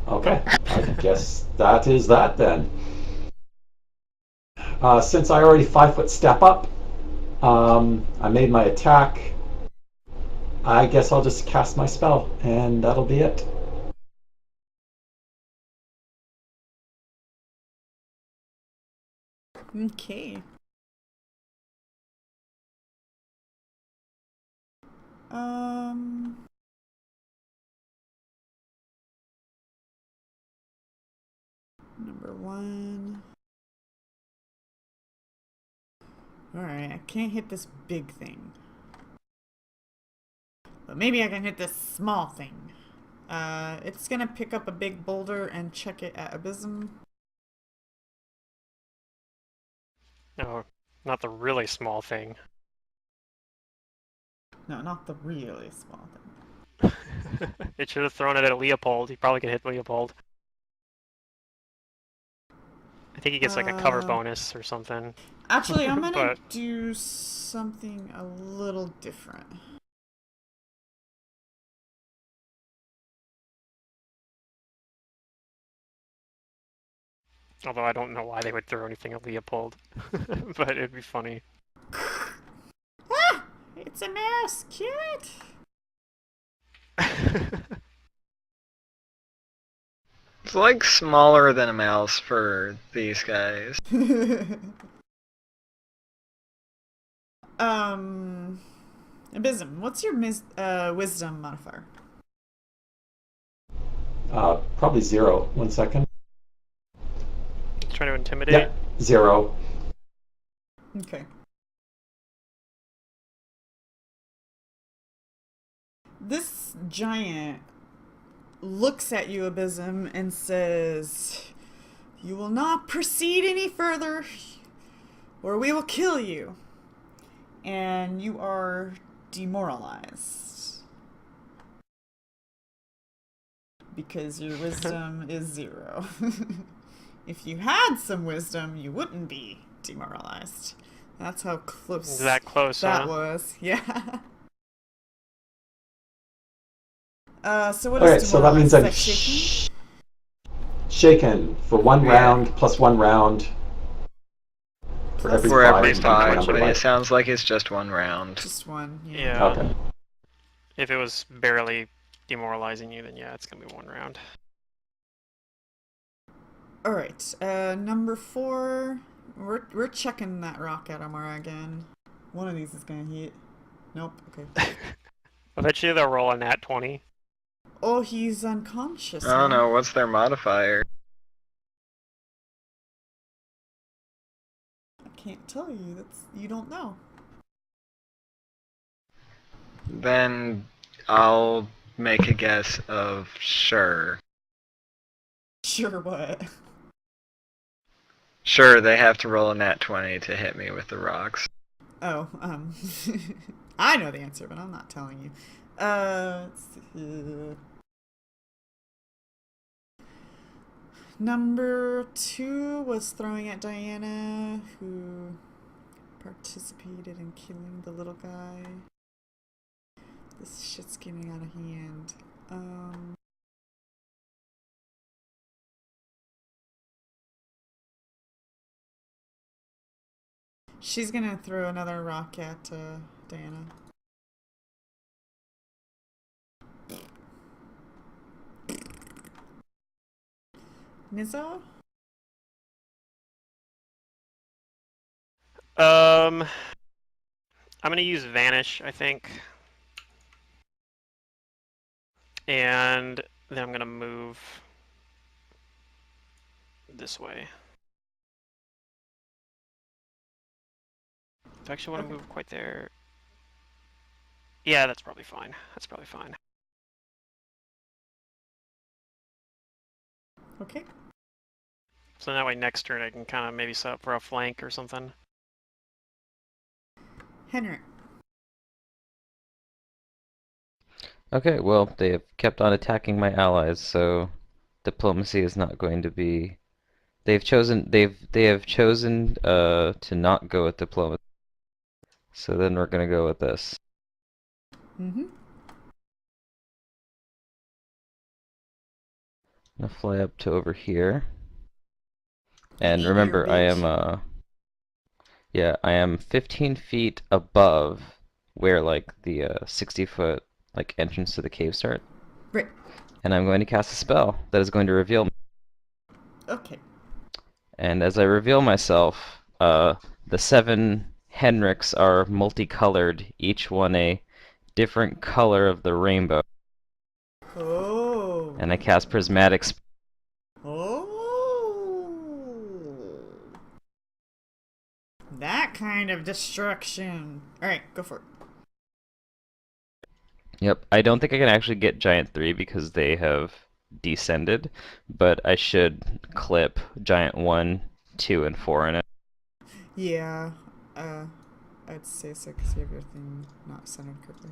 Okay, I guess that is that then. Since I already 5-foot step up, I made my attack. I guess I'll just cast my spell, and that'll be it. Okay. Number 1. Alright, I can't hit this big thing. But maybe I can hit this small thing. It's gonna pick up a big boulder and chuck it at Abysm. No, not the really small thing. No, not the really small thing. It should have thrown it at Leopold. He probably could hit Leopold. I think he gets like a cover bonus or something. Actually, I'm gonna But- do something a little different. Although I don't know why they would throw anything at Leopold. But it'd be funny. Ah! It's a mouse! Kill it! It's like smaller than a mouse for these guys. Abysm, what's your wisdom modifier? Probably 0. 1 second. Trying to intimidate? Yeah, 0. Okay. This giant looks at you, Abysm, and says, "You will not proceed any further, or we will kill you." And you are demoralized. Because your wisdom is 0. If you had some wisdom, you wouldn't be demoralized. That's how close That close, that huh? was. Yeah. So what Alright, is so that means I'm demoralized? Is that shaking? shaken for 1 Yeah. round, plus 1 round. For every For every 5. five, but it sounds like it's just 1 round. Just one. Yeah. Okay. If it was barely demoralizing you, then yeah, it's gonna be 1 round. All right. Number 4. We're checking that rock at Amara again. One of these is gonna hit. Nope. Okay. Eventually they'll roll a nat 20. Oh, he's unconscious. I don't know, what's their modifier? I can't tell you. You don't know. Then I'll make a guess of sure. Sure what? Sure, they have to roll a nat 20 to hit me with the rocks. Oh, I know the answer, but I'm not telling you. Let's see. Number 2 was throwing at Diana, who participated in killing the little guy. This shit's getting out of hand. She's gonna throw another rock at Diana. Nizzo? I'm gonna use Vanish, I think. And then I'm gonna move this way. Do I actually want to move quite there? Yeah, that's probably fine. That's probably fine. Okay. So that way next turn I can kind of maybe set up for a flank or something. Henrik. Okay, well, they have kept on attacking my allies, so diplomacy is not going to be. They have chosen to not go with diplomacy. So then we're gonna go with this. Mm-hmm. I'm gonna fly up to over here. And Eat your remember, I bitch. am Yeah, I am 15 feet above where like the 60-foot like entrance to the cave starts. Right. And I'm going to cast a spell that is going to reveal me. Okay. And as I reveal myself, the 7 Henriks are multicolored, each one a different color of the rainbow. Oh. And I cast prismatic. Oh. That kind of destruction. Alright, go for it. Yep, I don't think I can actually get Giant 3 because they have descended, but I should clip Giant 1, 2, and 4 in it. Yeah. I'd say so because you have your thing not centered correctly.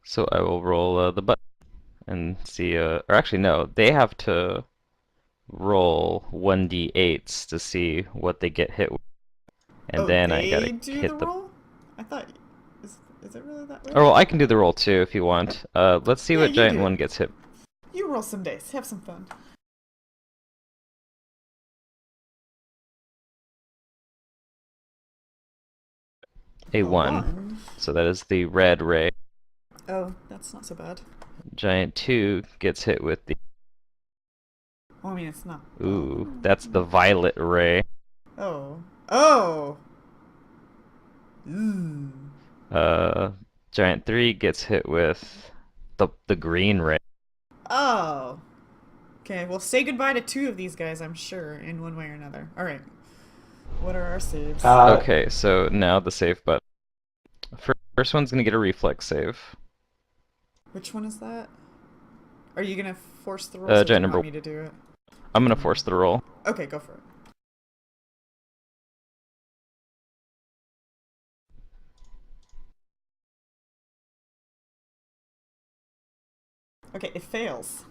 So I will roll the button and see, or actually no, they have to roll 1d8s to see what they get hit with. And Oh, then I they gotta do hit the roll? I thought... Is it really that way? Or well, I can do the roll too if you want. Let's see Yeah, what you Giant do 1 it. gets hit. You roll some dice. Have some fun. A A 1. So that is the red ray. Oh, that's not so bad. Giant 2 gets hit with the... Oh, I mean, it's not. Ooh, that's the violet ray. Oh. Oh! Ooh. Giant 3 gets hit with the green ray. Oh. Okay, well, say goodbye to 2 of these guys, I'm sure, in one way or another. Alright. What are our saves? Okay, so now the save button. First one's gonna get a reflex save. Which one is that? Are you gonna force the roll, or do Giant you number... want me to do it? I'm gonna force the roll. Okay, go for it. Okay, it fails.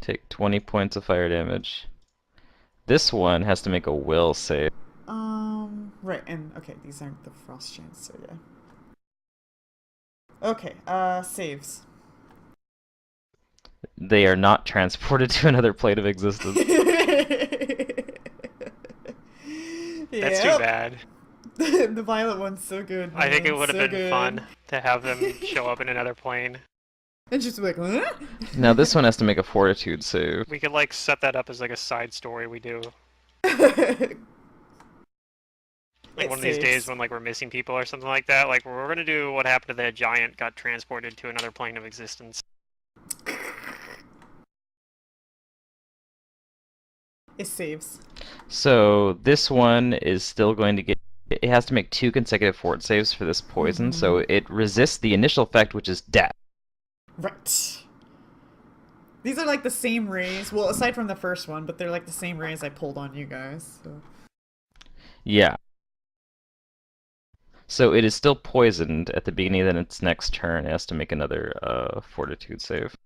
Take 20 points of fire damage. This one has to make a will save. Right, and okay, these aren't the frost giants, so yeah. Okay, saves. They are not transported to another plane of existence. That's too bad. The violet one's so good. I think it man, would have so been good. fun to have them show up in another plane. And she's like, huh? Now this one has to make a fortitude save. We could like set that up as like a side story we do. Like It one of these saves. days when like we're missing people or something like that. Like we're gonna do what happened to that giant got transported to another plane of existence. It saves. So this one is still going to get... It has to make 2 consecutive fort saves for this poison, so it resists the initial effect, which is death. Right. These are like the same rays. Well, aside from the first one, but they're like the same rays I pulled on you guys. So. Yeah. So it is still poisoned at the beginning of its next turn. It has to make another fortitude save.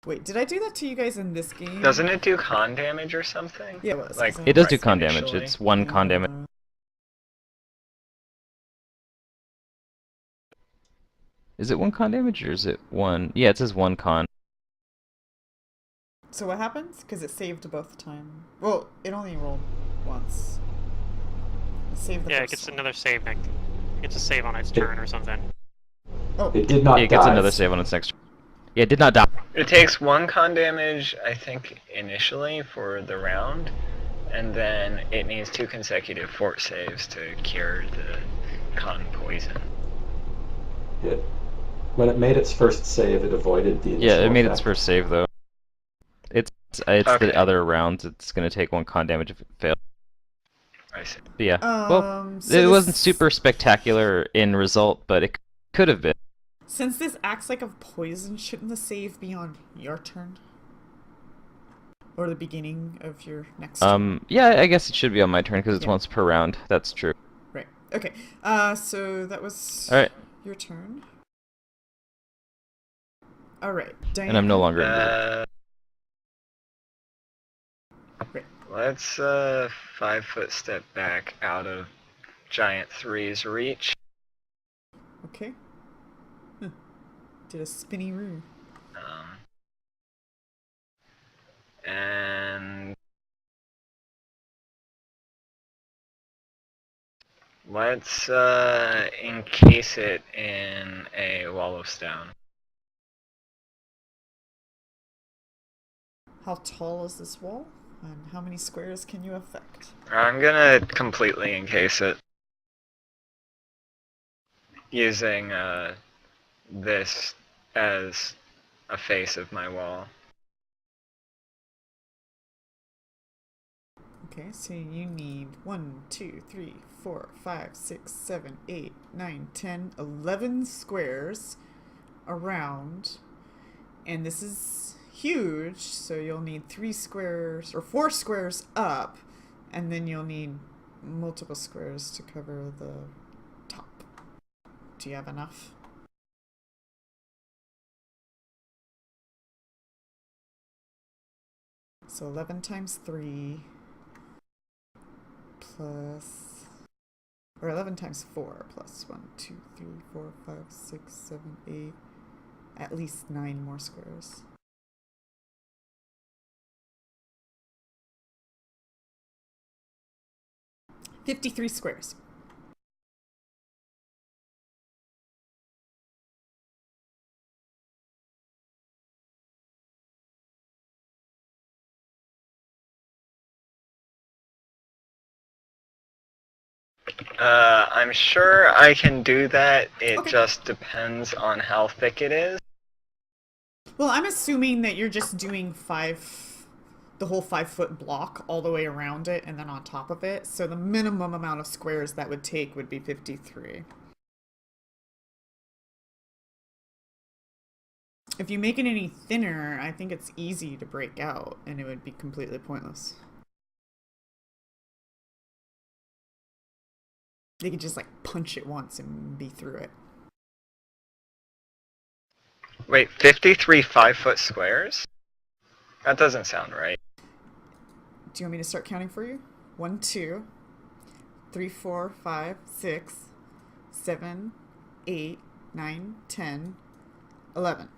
Wait, did I do that to you guys in this game? Doesn't it do con damage or something? Yeah, it was. Like, It does do right con damage. initially? It's 1 con damage. Is it 1 con damage or is it 1? Yeah, it says 1 con. So what happens? Because it saved both time. Well, it only rolled once. It saved the Yeah, it first gets one. another save next. It gets a save on its turn or something. Oh, It did not It gets die. another save on its next turn. Yeah, it did not die. It takes 1 con damage, I think, initially for the round, and then it needs 2 consecutive fort saves to cure the con poison. When it made its first save, it avoided the initial Yeah, it made its effect. first save though. It's Okay. the other rounds. It's gonna take 1 con damage if it fails. I see. But yeah, well, so it wasn't this- super spectacular in result, but it could have been. Since this acts like a poison, shouldn't the save be on your turn? Or the beginning of your next turn? Yeah, I guess it should be on my turn because it's Yeah. once per round. That's true. Right. Okay. So that was All right, your turn. All right. Diana. and I'm no longer in the... Right. Let's 5-foot step back out of Giant 3's reach. Okay. Did a spinny roo. And let's encase it in a wall of stone. How tall is this wall? And how many squares can you affect? I'm gonna completely encase it using this as a face of my wall. Okay, so you need 1, 2, 3, 4, 5, 6, 7, 8, 9, 10, 11 squares around. And this is huge, so you'll need 3 squares or 4 squares up, and then you'll need multiple squares to cover the top. Do you have enough? So 11 times 3 plus, or 11 times 4 plus 1, 2, 3, 4, 5, 6, 7, 8, at least 9 more squares. $53 squares. I'm sure I can do that. It Okay. just depends on how thick it is. Well, I'm assuming that you're just doing the whole 5-foot block all the way around it and then on top of it. So the minimum amount of squares that would take would be 53. If you make it any thinner, I think it's easy to break out and it would be completely pointless. They could just like punch it once and be through it. Wait, 53 5-foot squares? That doesn't sound right. Do you want me to start counting for you? 1, 2, 3, 4, 5, 6, 7, 8, 9, 10, 11.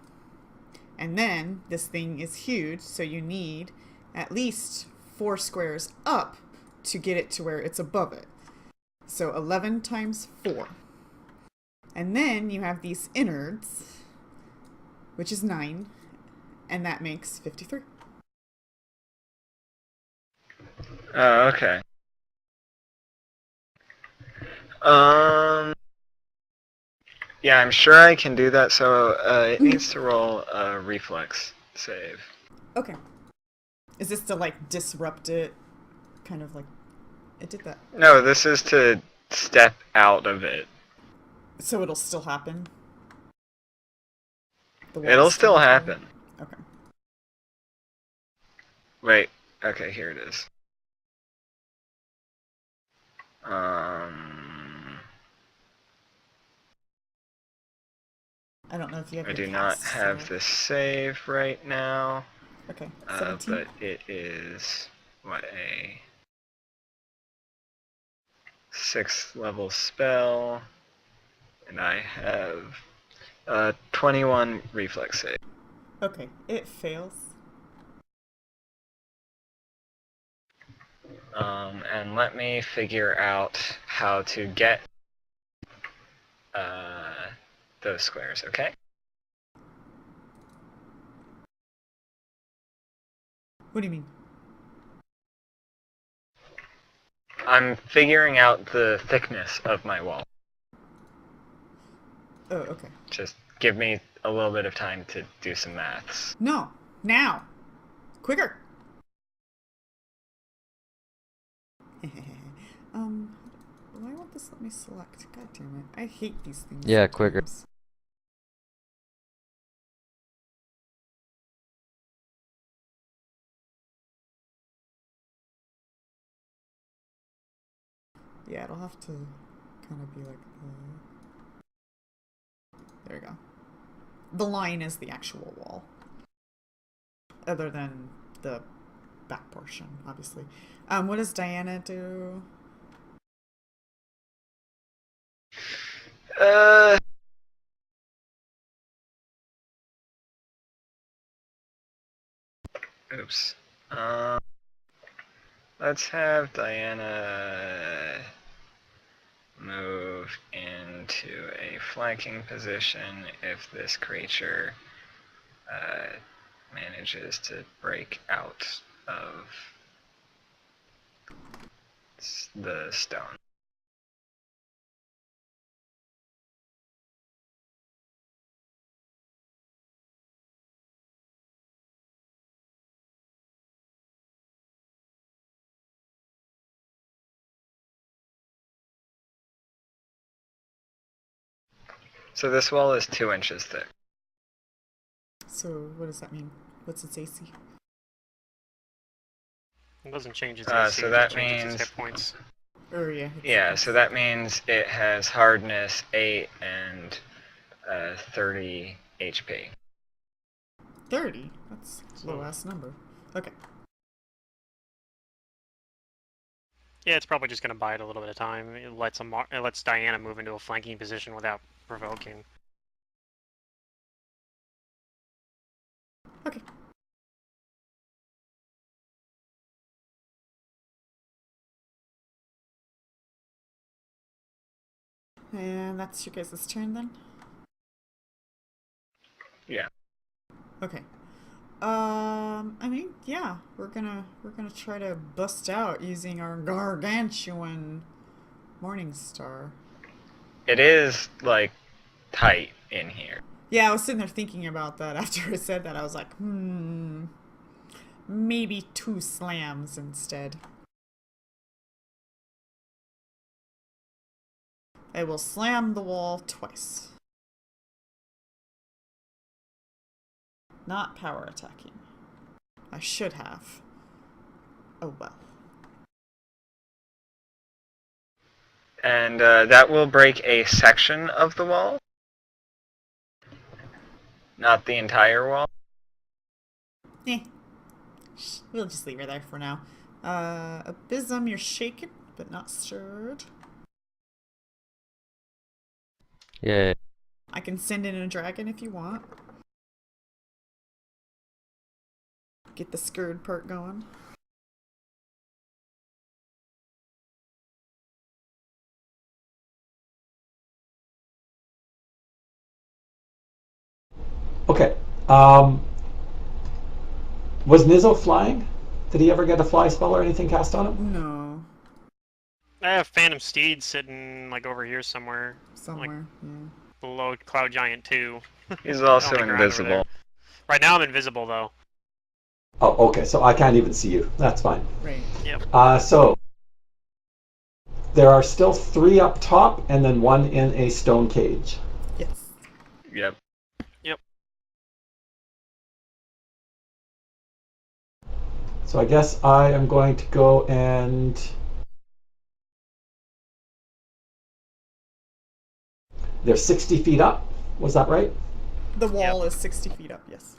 And then this thing is huge, so you need at least 4 squares up to get it to where it's above it. So 11 times 4. And then you have these innards, which is 9, and that makes 53. Oh, okay. Yeah, I'm sure I can do that, so it needs to roll a reflex save. Okay. Is this to like disrupt it? Kind of like it did that. No, this is to step out of it. So it'll still happen? It'll still happen. Okay. Wait, okay, here it is. I don't know if you have I your do not cast have set. this save right now, Okay, 17. but it is, what, a 6th level spell, and I have a 21 reflex save. Okay, it fails. And let me figure out how to get those squares, okay? What do you mean? I'm figuring out the thickness of my wall. Oh, okay. Just give me a little bit of time to do some maths. No, now! Quicker! Why won't this let me select? God damn it. I hate these things. Yeah, quicker. sometimes. Yeah, it'll have to kind of be like there we go. The line is the actual wall. Other than the back portion, obviously. What does Diana do? Oops. Um, let's have Diana move into a flanking position if this creature manages to break out of the stone. So this wall is 2 inches thick. So what does that mean? What's its AC? It doesn't change its AC, So it that just changes its means, hit points. Or yeah. yeah, so that means it has hardness 8 and 30 HP. 30. That's a low ass number. Okay. Yeah, it's probably just going to bide a little bit of time. It lets Diana move into a flanking position without provoking. Okay. And that's your guys' turn then? Yeah. Okay. I mean, yeah, we're gonna try to bust out using our gargantuan Morning Star. It is, like, tight in here. Yeah, I was sitting there thinking about that after I said that. I was like, maybe 2 slams instead. I will slam the wall twice. Not power attacking. I should have. Oh well. And that will break a section of the wall. Not the entire wall. We'll just leave her there for now. Abysm, you're shaken, but not stirred. Yeah. I can send in a dragon if you want. Get the scared part going. Okay. Was Nizzo flying? Did he ever get a fly spell or anything cast on him? No. I have Phantom Steed sitting like over here somewhere. Somewhere, yeah. Below Cloud Giant 2. He's also On the ground over invisible. there. Right now I'm invisible though. Oh, okay. So I can't even see you. That's fine. Right. Yep. So there are still 3 up top and then 1 in a stone cage. Yes. Yep. So I guess I am going to go and they're 60 feet up. Was that right? The wall is 60 feet up, yes.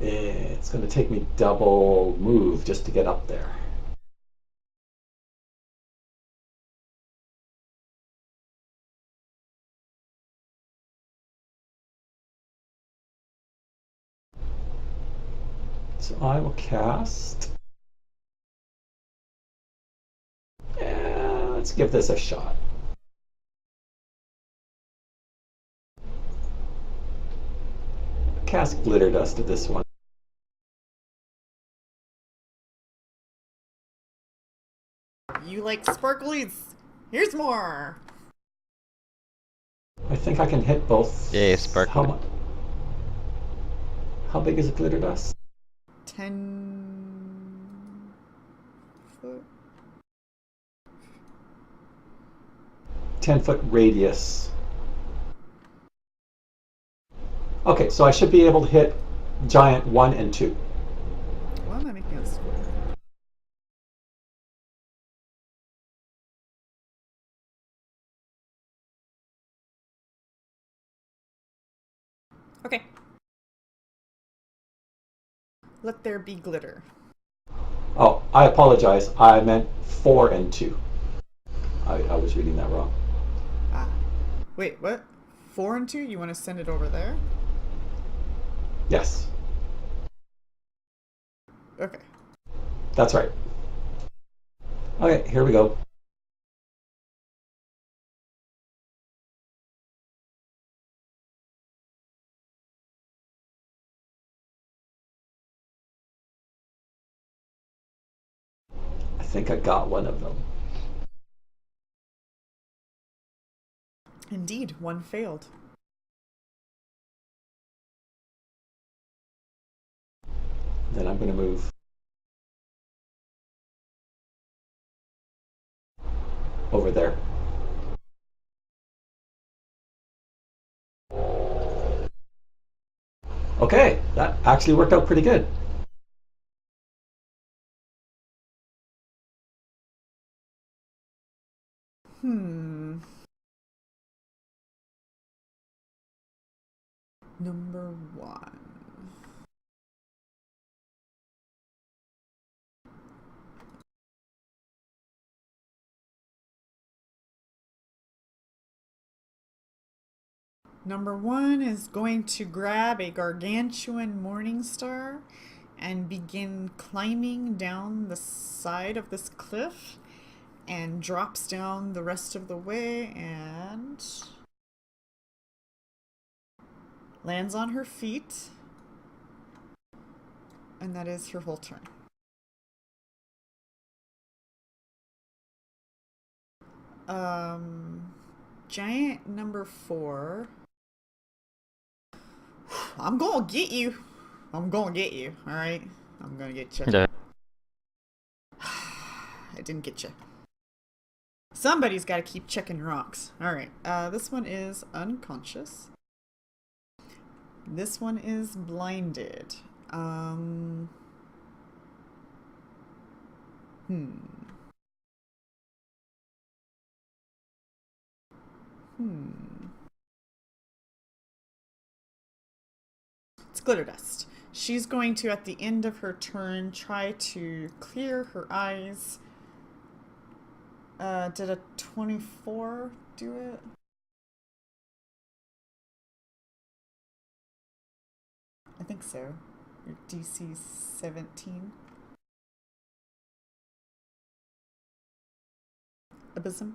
It's going to take me double move just to get up there. So I will cast. Let's give this a shot. Cast Glitter Dust to this one. You like sparklies? Here's more! I think I can hit both. Yay, sparkly. How big is a Glitter Dust? 10 foot? 10-foot radius. Okay, so I should be able to hit Giant 1 and 2. Why am I making a square? Okay. Let there be glitter. Oh, I apologize. I meant 4 and 2. I was reading that wrong. Ah. Wait, what? 4 and 2? You want to send it over there? Yes. Okay. That's right. Okay, here we go. I think I got one of them. Indeed, one failed. Then I'm going to move over there. Okay, that actually worked out pretty good. Hmm. Number 1. Number 1 is going to grab a gargantuan morning star and begin climbing down the side of this cliff and drops down the rest of the way and lands on her feet. And that is her whole turn. Giant number 4. I'm gonna get you. I'm gonna get you, alright? I'm gonna get you. Yeah. I didn't get you. Somebody's gotta keep checking rocks. Alright, this one is unconscious. This one is blinded. Hmm. It's glitter dust. She's going to, at the end of her turn, try to clear her eyes. Did a 24 do it? I think so. Your DC 17. Abysm.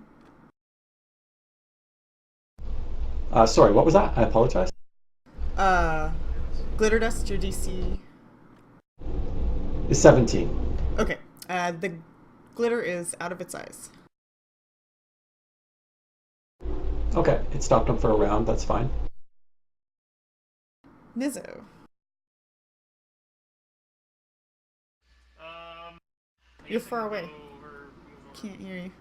Sorry, what was that? I apologize. Glitter dust, your DC. It's 17. Okay. The glitter is out of its eyes. Okay, it stopped him for a round. That's fine. Nizzo. You're far away. Can't hear you.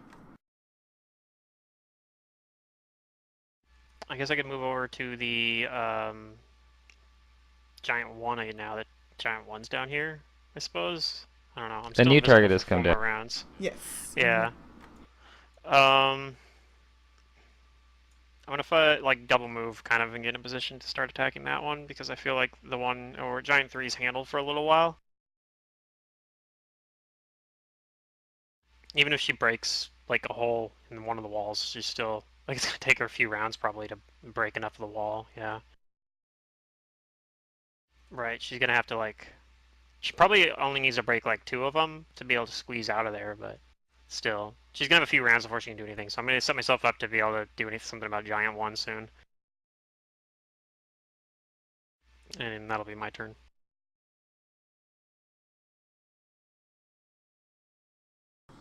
I guess I could move over to the giant one now that giant one's down here, I suppose. I don't know. I'm The still new invisible target for has come 4 more down. rounds. Yes. Yeah. I'm gonna like double move kind of and get in position to start attacking that one because I feel like the one or giant 3's handled for a little while. Even if she breaks like a hole in one of the walls, she's still like it's gonna take her a few rounds probably to break enough of the wall. Yeah. Right. She's gonna have to like. She probably only needs to break like 2 of them to be able to squeeze out of there, but still, she's gonna have a few rounds before she can do anything. So I'm gonna set myself up to be able to do something about giant one soon, and that'll be my turn.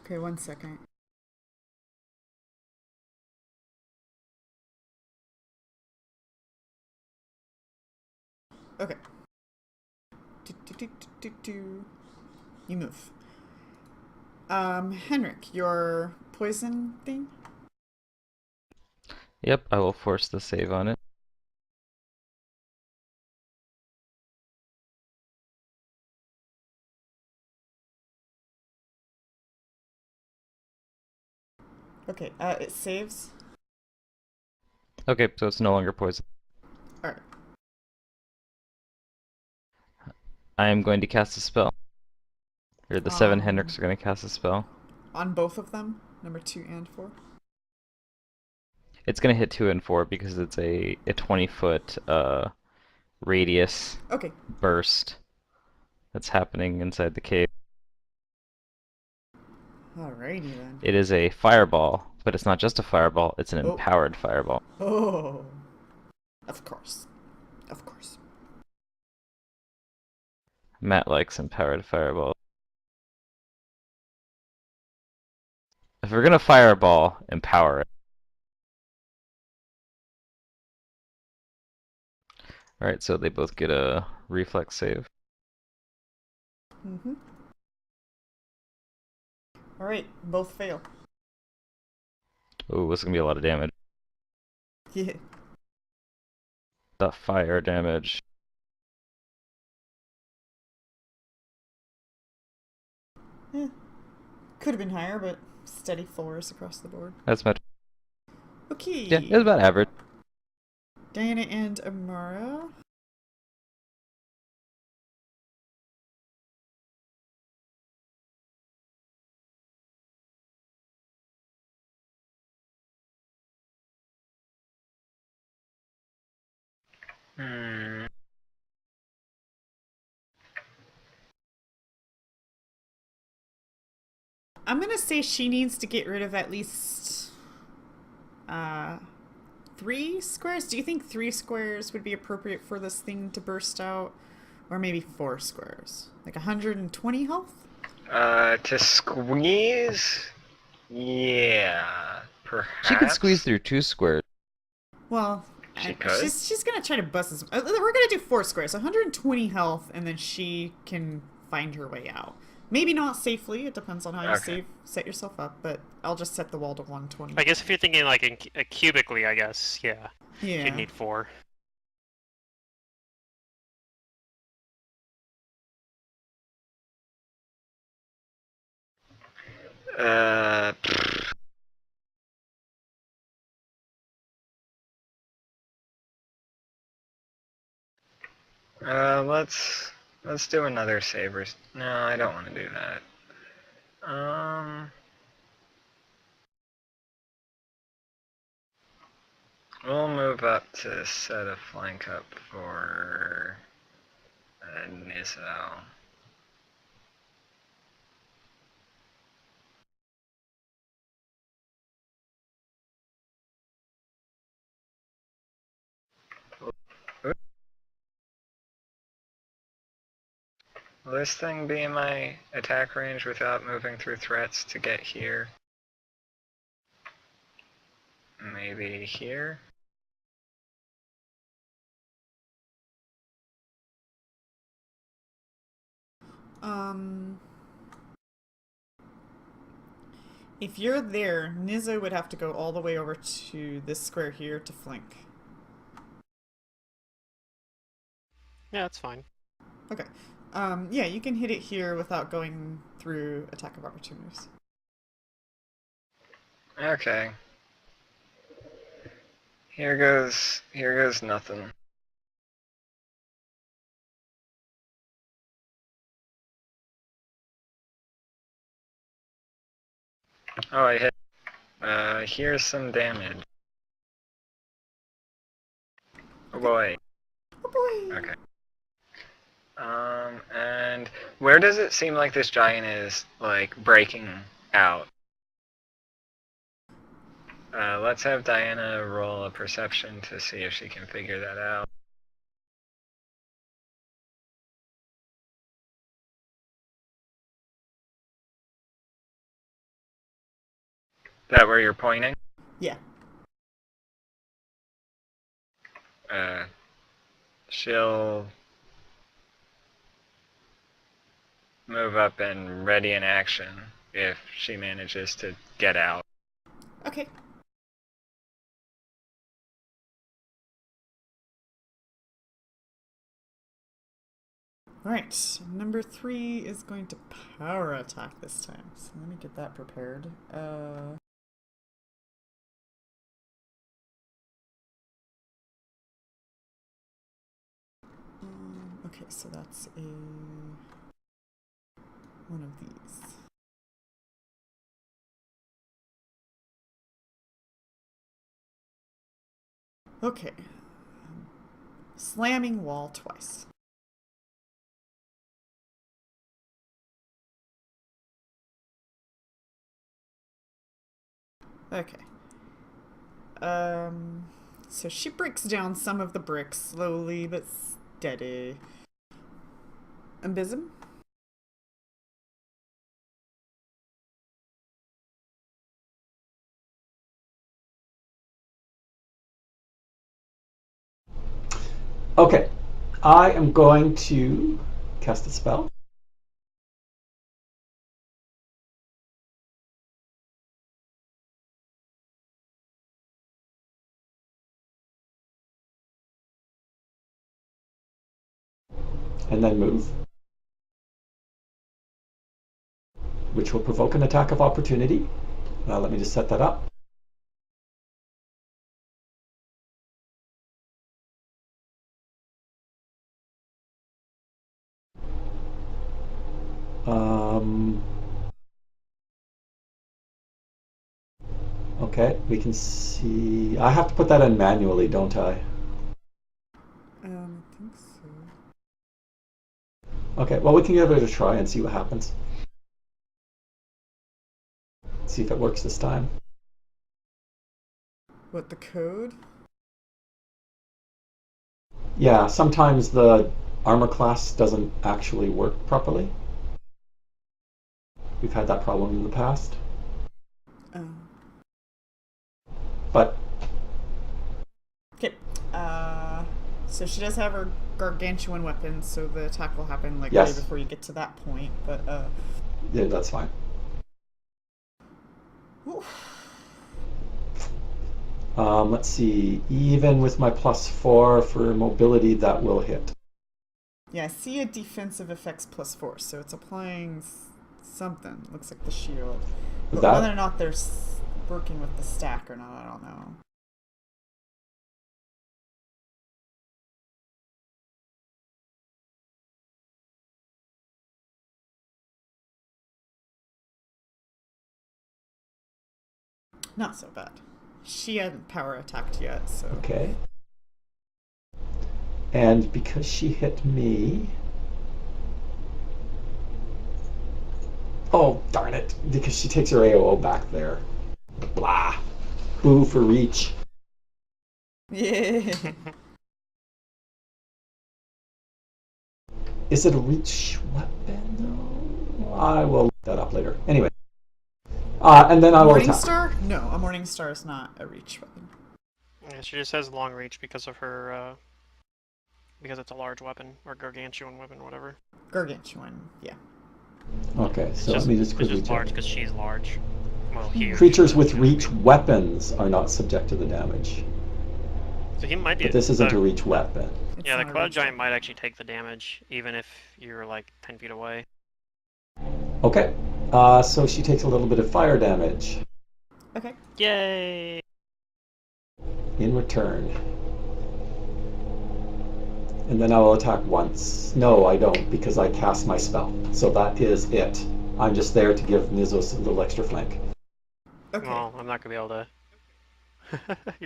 Okay, 1 second. Okay. You move. Henrik, your poison thing? Yep, I will force the save on it. Okay, it saves. Okay, so it's no longer poison. Alright. I am going to cast a spell. Or the 7 Hendricks are going to cast a spell. On both of them? Number 2 and 4? It's going to hit 2 and 4 because it's a 20-foot radius Okay. burst. that's happening inside the cave. Alrighty then. It is a fireball, but it's not just a fireball, it's an Oh. empowered fireball. Oh. Of course. Of course. Matt likes empowered fireball. If we're gonna fireball, empower it. Alright, so they both get a reflex save. Mm-hmm. Alright, both fail. Ooh, this is gonna be a lot of damage. Yeah. The fire damage. Could have been higher, but steady 4s across the board. That's much. Okay. Yeah, it was about average. Diana and Amara. Hmm. I'm gonna say she needs to get rid of at least 3 squares. Do you think 3 squares would be appropriate for this thing to burst out? Or maybe 4 squares? Like 120 health? To squeeze? Yeah, perhaps. She could squeeze through 2 squares. Well, She could? she's gonna try to bust this. We're gonna do 4 squares, 120 health, and then she can find her way out. Maybe not safely. It depends on how you set yourself up. But I'll just set the wall to 120. I guess if you're thinking like cubically, I guess, yeah. Yeah. You'd need 4. Uh, let's do another sabers. No, I don't want to do that. We'll move up to set a flank up for Niso. Will this thing be in my attack range without moving through threats to get here? Maybe here? If you're there, Nizzo would have to go all the way over to this square here to flank. Yeah, that's fine. Okay. Yeah, you can hit it here without going through attack of opportunities. Okay. Here goes nothing. Oh, I hit. Here's some damage. Oh boy. Oh boy! Okay. And where does it seem like this giant is, like, breaking out? Let's have Diana roll a perception to see if she can figure that out. That where you're pointing? Yeah. She'll move up and ready in action if she manages to get out. Okay. Alright, number 3 is going to power attack this time. So let me get that prepared. Okay, so that's one of these. Okay. Slamming wall twice. Okay. So she breaks down some of the bricks slowly but steady. Abysm? Okay, I am going to cast a spell. And then move, which will provoke an attack of opportunity. Let me just set that up. Okay, we can see. I have to put that in manually, don't I? I think so. Okay, well, we can give it a try and see what happens. See if it works this time. What, the code? Yeah, sometimes the armor class doesn't actually work properly. We've had that problem in the past. Oh. But Okay. So she does have her gargantuan weapon, so the attack will happen like yes, way before you get to that point. But yeah, that's fine. Let's see. Even with my +4 for mobility, that will hit. yeah, I see a defensive effects +4, so it's applying something. Looks like the shield, but That whether or not they're working with the stack or not, I don't know. Not so bad. She hadn't power attacked yet, so. okay. And because she hit me. Oh, darn it. Because she takes her AOO back there. Blah. Boo for reach. Yeah. Is it a reach weapon? No. I will look that up later. Anyway. And then I will attack. Morningstar? No, a Morningstar is not a reach weapon. Yeah, she just has long reach because of her, because it's a large weapon, or gargantuan weapon, whatever. Gargantuan, yeah. Okay, so let me just quickly it's just large check. because she's large. Well, huge. Creatures with reach weapons are not subject to the damage. So he might be. But this isn't a reach weapon. It's Yeah, the not a cloud reach giant weapon. might actually take the damage, even if you're like 10 feet away. Okay, so she takes a little bit of fire damage Okay. Yay! in return. And then I will attack once. No, I don't, because I cast my spell. So that is it. I'm just there to give Nizos a little extra flank. Okay. Well, I'm not gonna be able to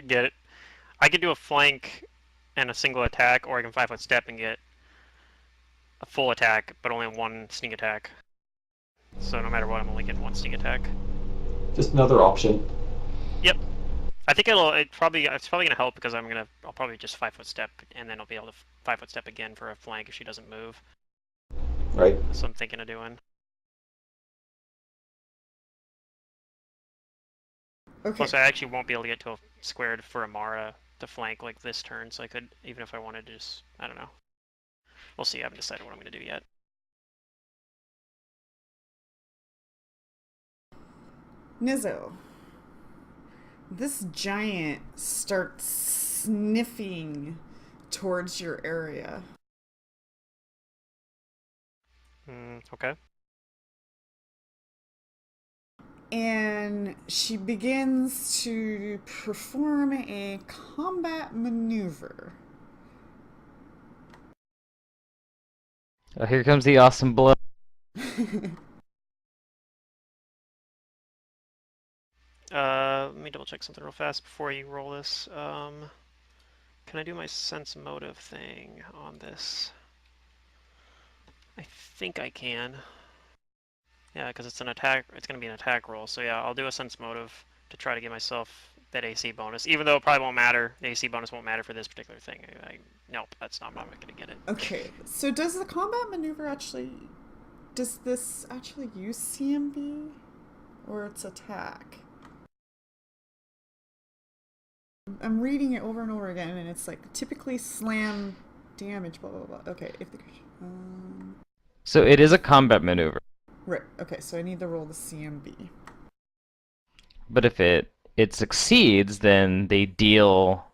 get it. I could do a flank and a single attack, or I can 5-foot step and get a full attack, but only one sneak attack. So no matter what, I'm only getting one sneak attack. Just another option. Yep. I think it's probably gonna help because I'll probably just 5-foot step, and then I'll be able to 5-foot step again for a flank if she doesn't move. Right? That's what I'm thinking of doing. Okay. Plus, I actually won't be able to get to a squared for Amara to flank like this turn, so I could, even if I wanted to just, I don't know. We'll see, I haven't decided what I'm going to do yet. Nizzo. This giant starts sniffing towards your area. Okay. And she begins to perform a combat maneuver. Oh, here comes the awesome blow. Let me double check something real fast before you roll this. Can I do my sense motive thing on this? I think I can. Yeah, because it's an attack. It's going to be an attack roll. So yeah, I'll do a sense motive to try to get myself that AC bonus, even though it probably won't matter. The AC bonus won't matter for this particular thing. Nope, that's not. I'm not going to get it. Okay, so does the combat maneuver actually... Does this actually use CMB? Or its attack? I'm reading it over and over again, and it's like, typically slam damage, blah, blah, blah. Okay, if the... So it is a combat maneuver. Right, okay, so I need to roll the CMB. But if it succeeds, then they deal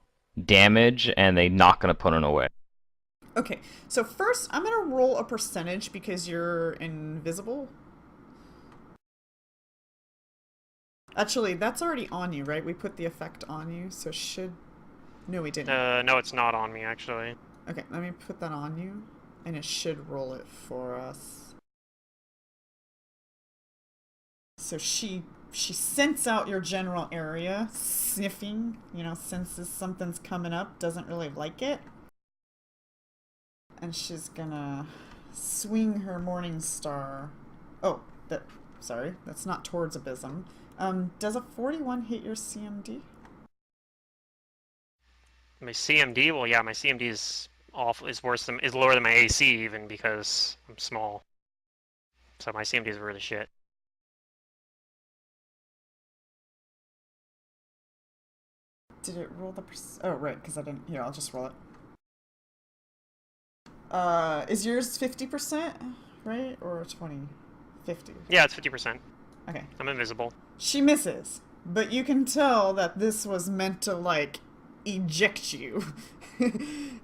damage and they knock an opponent away. Okay, so first I'm gonna roll a percentage because you're invisible. Actually, that's already on you, right? We put the effect on you, so should... No, we didn't. No, it's not on me, actually. Okay, let me put that on you, and it should roll it for us. So she scents out your general area, sniffing, you know, senses something's coming up, doesn't really like it. And she's gonna swing her Morning Star. Oh, sorry, that's not towards Abysm. Does a 41 hit your CMD? My CMD, well, yeah, my CMD is awful. Is lower than my AC even because I'm small. So my CMD is really shit. Did it roll the oh, right, because I didn't... Here, I'll just roll it. Is yours 50%, right? Or 20? 50? Yeah, it's 50%. Okay. I'm invisible. She misses, but you can tell that this was meant to, like, eject you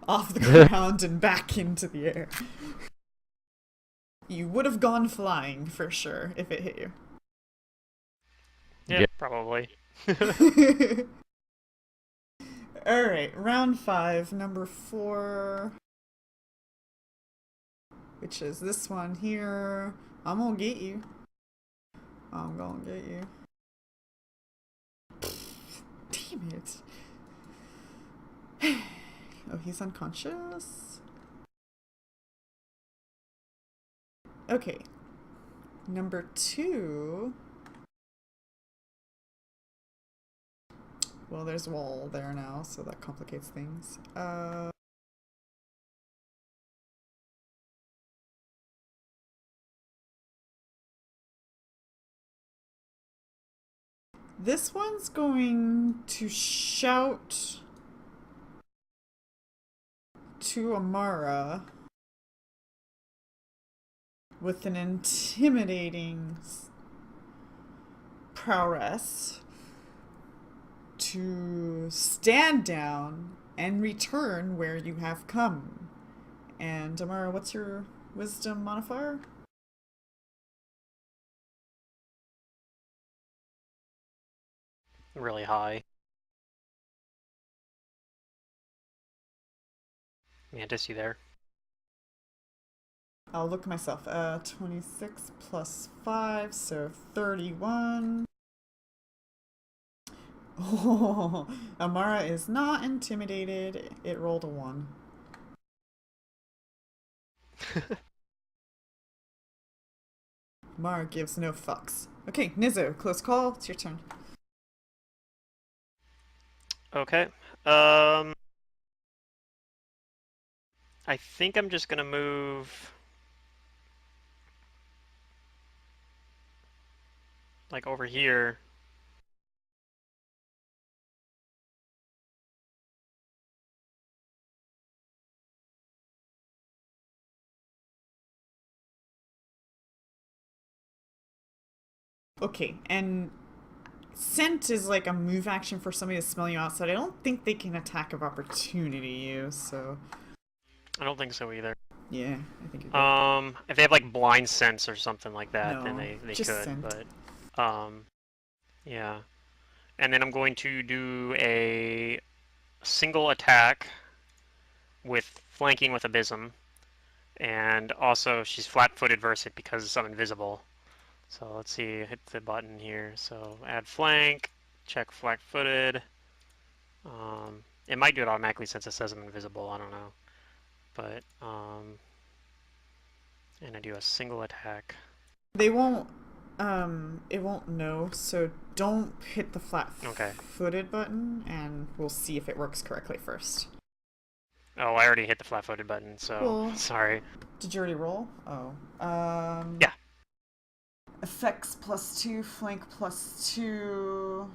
off the ground and back into the air. You would have gone flying, for sure, if it hit you. Yeah, probably. Alright, round 5, number 4... which is this one here. I'm gonna get you. I'm gonna get you. Damn it. Oh, he's unconscious? Okay. Number 2. Well, there's a wall there now, so that complicates things. This one's going to shout to Amara with an intimidating prowess to stand down and return where you have come. And Amara, what's your wisdom modifier? Really high. Mantis, you there? I'll look myself. 26 plus 5, so 31. Oh, Amara is not intimidated. It rolled a 1. Amara gives no fucks. Okay, Nizzo, close call. It's your turn. Okay. I think I'm just gonna move like over here. Okay, and scent is like a move action for somebody to smell you outside. I don't think they can attack of opportunity you, so... I don't think so either. Yeah, I think you're good. If they have like blind sense or something like that, No, then they just could, scent. but yeah. And then I'm going to do a single attack with flanking with Abysm. And also she's flat-footed versus it because I'm invisible. So let's see, hit the button here. So add flank, check flat-footed. It might do it automatically since it says I'm invisible, I don't know. But, and I do a single attack. They won't It won't know, so don't hit the Okay. flat-footed button, and we'll see if it works correctly first. Oh, I already hit the flat-footed button, so Cool. sorry. Did you already roll? Oh. Yeah. Effects +2, flank +2.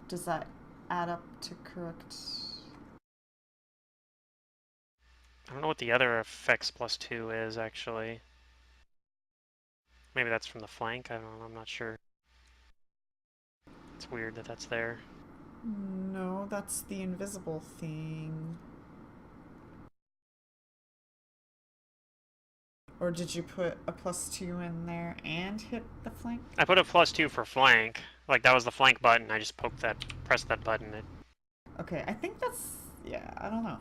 Does that add up to correct? I don't know what the other effects +2 is, actually. Maybe that's from the flank? I don't know, I'm not sure. It's weird that that's there. No, that's the invisible thing. Or did you put a +2 in there and hit the flank? I put a +2 for flank. Like, that was the flank button. I just pressed that button. Okay, I think that's... yeah, I don't know.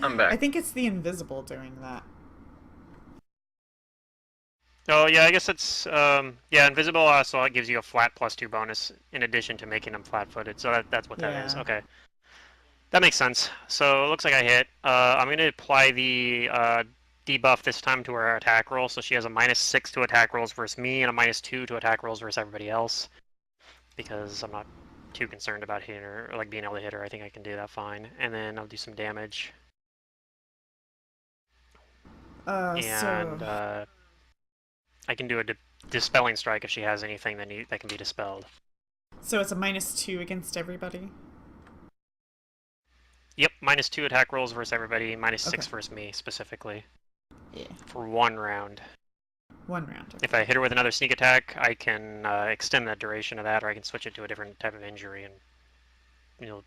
I'm back. I think it's the invisible doing that. Oh, yeah, I guess it's, yeah, invisible also gives you a flat +2 bonus in addition to making them flat-footed, so that's what that is. Yeah. Okay. That makes sense. So, it looks like I hit. I'm going to apply the, debuff this time to her attack roll, so she has a -6 to attack rolls versus me and a -2 to attack rolls versus everybody else. Because I'm not too concerned about hitting her, or like being able to hit her. I think I can do that fine. And then I'll do some damage. And I can do a dispelling strike if she has anything that can be dispelled. So it's a -2 against everybody? Yep, -2 attack rolls versus everybody, -6 Okay. versus me specifically. Yeah. For 1 round. 1 round. Okay. If I hit her with another sneak attack, I can extend the duration of that, or I can switch it to a different type of injury and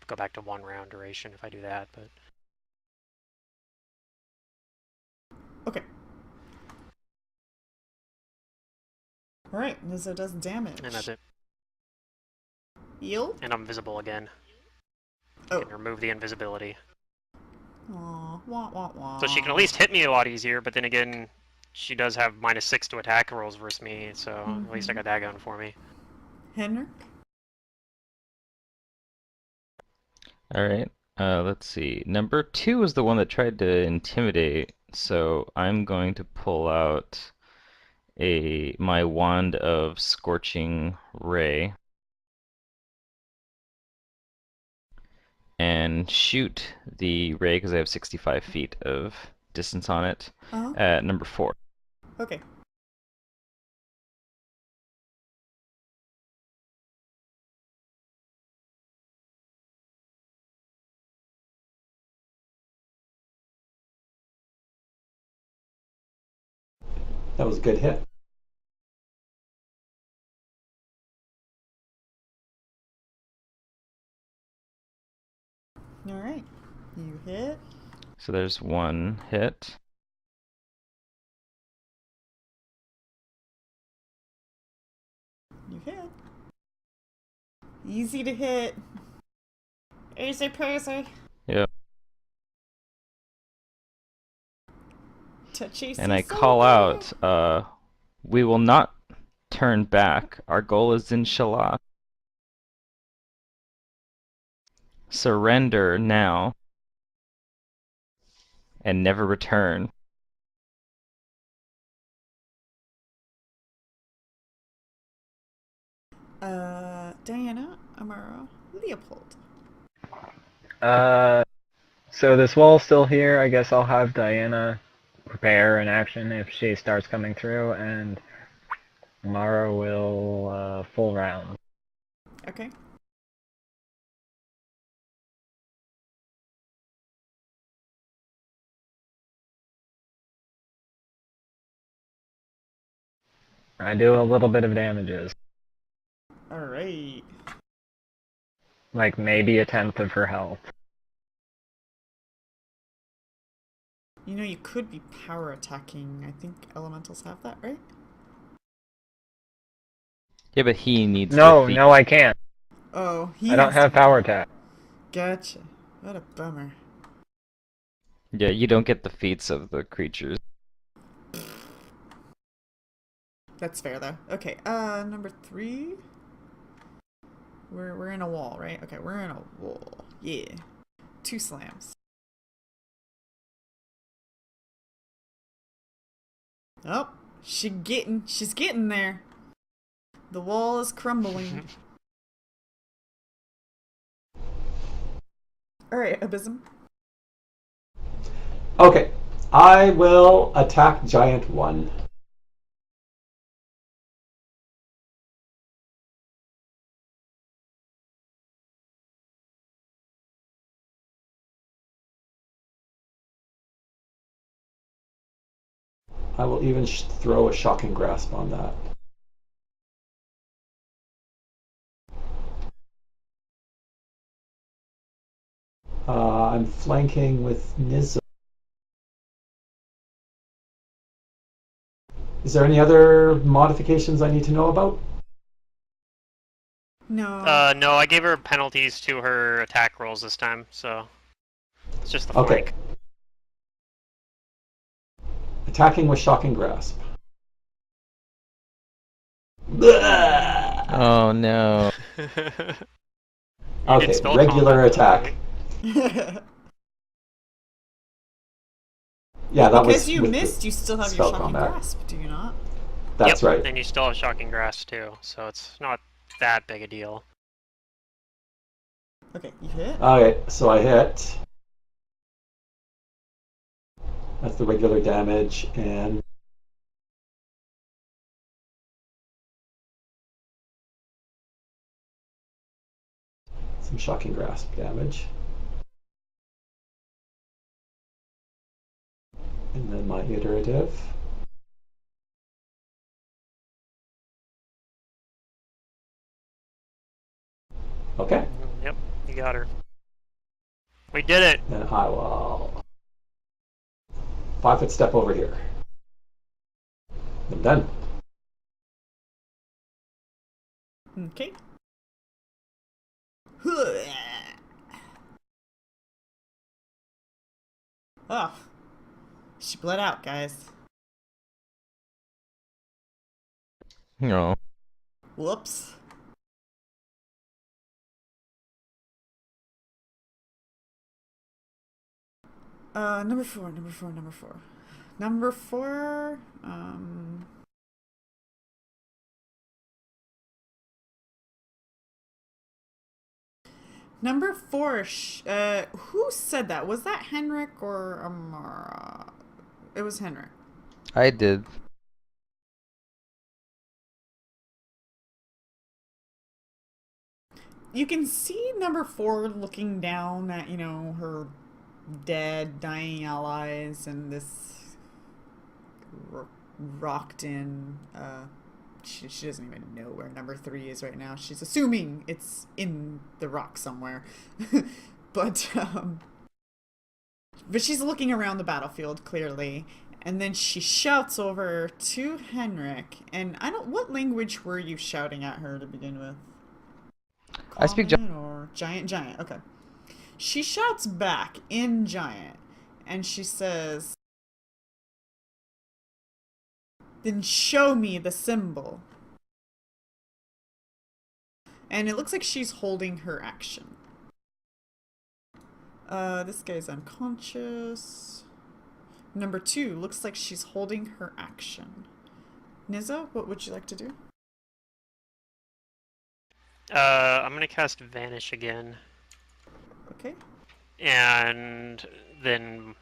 go back to 1 round duration if I do that. But Okay. Alright, Nizzo does damage. and that's it. Heal? And I'm visible again. Oh. I can remove the invisibility. Aw, wah wah wah. So she can at least hit me a lot easier, but then again, she does have -6 to attack rolls versus me, so at least I got that going for me. Henrik? Alright, let's see. Number 2 is the one that tried to intimidate, so I'm going to pull out my wand of Scorching Ray and shoot the ray, because I have 65 feet of distance on it, at number 4. Okay. That was a good hit. Alright. You hit. So there's 1 hit. You hit. Easy to hit. Easy peasy. Yep. Touchy. And I call out, we will not turn back. Our goal is Inshallah. Surrender now and never return. Diana, Amara, Leopold. So this wall's still here. I guess I'll have Diana prepare an action if she starts coming through, and Mara will full round. Okay. I do a little bit of damages, Alright. like maybe a tenth of her health. You know, you could be power attacking. I think elementals have that, right? Yeah, but he needs No, the feet. no, I can't. Oh, he I don't has have to- power attack. Gotcha. What a bummer. Yeah, you don't get the feats of the creatures. That's fair though. Okay, number 3. We're in a wall, right? Okay, we're in a wall. Yeah. 2 slams. Oh, She's getting there. The wall is crumbling. Alright, Abysm. Okay, I will attack Giant 1. I will even throw a Shocking Grasp on that. I'm flanking with Nizo. Is there any other modifications I need to know about? No. No, I gave her penalties to her attack rolls this time, so it's just the Okay. flank. Attacking with Shocking Grasp. Blah! Oh no. You did Okay, spell regular combat, though, attack. right? Yeah, that was Because you with missed, you still have your spell Shocking combat. Grasp, do you not? That's Yep, right. and you still have Shocking Grasp too, so it's not that big a deal. Okay, you hit. Okay, so I hit. That's the regular damage, and some Shocking Grasp damage. And then my iterative. Okay, Yep, you got her. We did it! then I will 5-foot step over here. I'm done. Okay. Oh. She bled out, guys. No. Whoops. Number four. Number four, Number four, who said that? Was that Henrik or Amara? It was Henrik. I did. You can see number four looking down at, her dead, dying allies and this rocked in, she doesn't even know where number three is right now. She's assuming it's in the rock somewhere. but, but she's looking around the battlefield, clearly. And then she shouts over to Henrik. And what language were you shouting at her to begin with? I speak Common or giant? Okay. She shouts back in giant. And she says, "Then show me the symbol." And it looks like she's holding her action. This guy's unconscious. Number two looks like she's holding her action. Nizza, what would you like to do? I'm gonna cast Vanish again. Okay. And then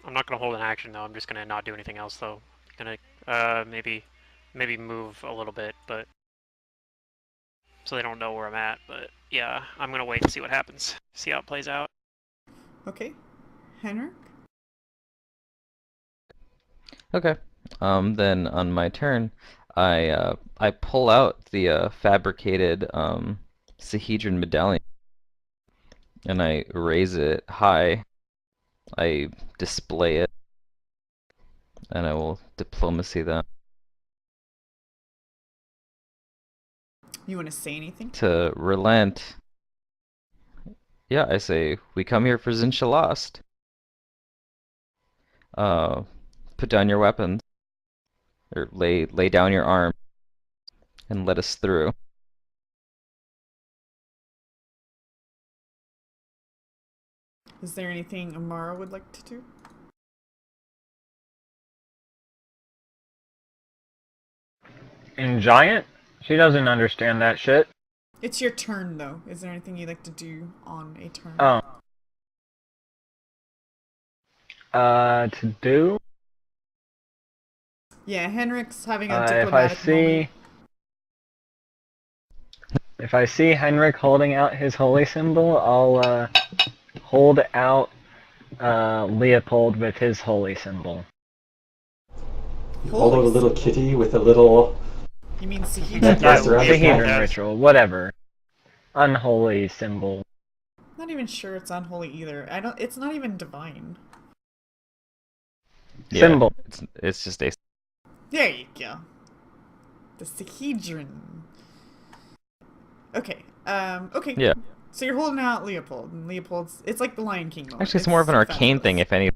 I'm not gonna hold an action though. I'm just gonna not do anything else though. Gonna maybe move a little bit, but so they don't know where I'm at. But yeah, I'm gonna wait and see what happens. See how it plays out. Okay. Henrik? Okay. Then on my turn, I pull out the fabricated Sahedron medallion and I raise it high. I display it, and I will diplomacy them You want to say anything? to relent. Yeah, I say we come here for Zinshalost. Put down your weapons, or lay down your arm, and let us through. Is there anything Amara would like to do? In giant? She doesn't understand that shit. It's your turn, though. Is there anything you'd like to do on a turn? Oh. To do? Yeah, Henrik's having a If I diplomatic moment. if I see Henrik holding out his holy symbol, I'll hold out Leopold with his holy symbol. You hold out a little kitty with a little You mean Sahedron? necklace around his Sahedron neck. ritual, whatever. Unholy symbol. Not even sure it's unholy either. It's not even divine. Yeah, Symbol. It's just a. There you go. The Sahedron. Okay. Okay. Yeah. So you're holding out Leopold, and it's like the Lion King moment. Actually, it's more of an arcane thing, if any.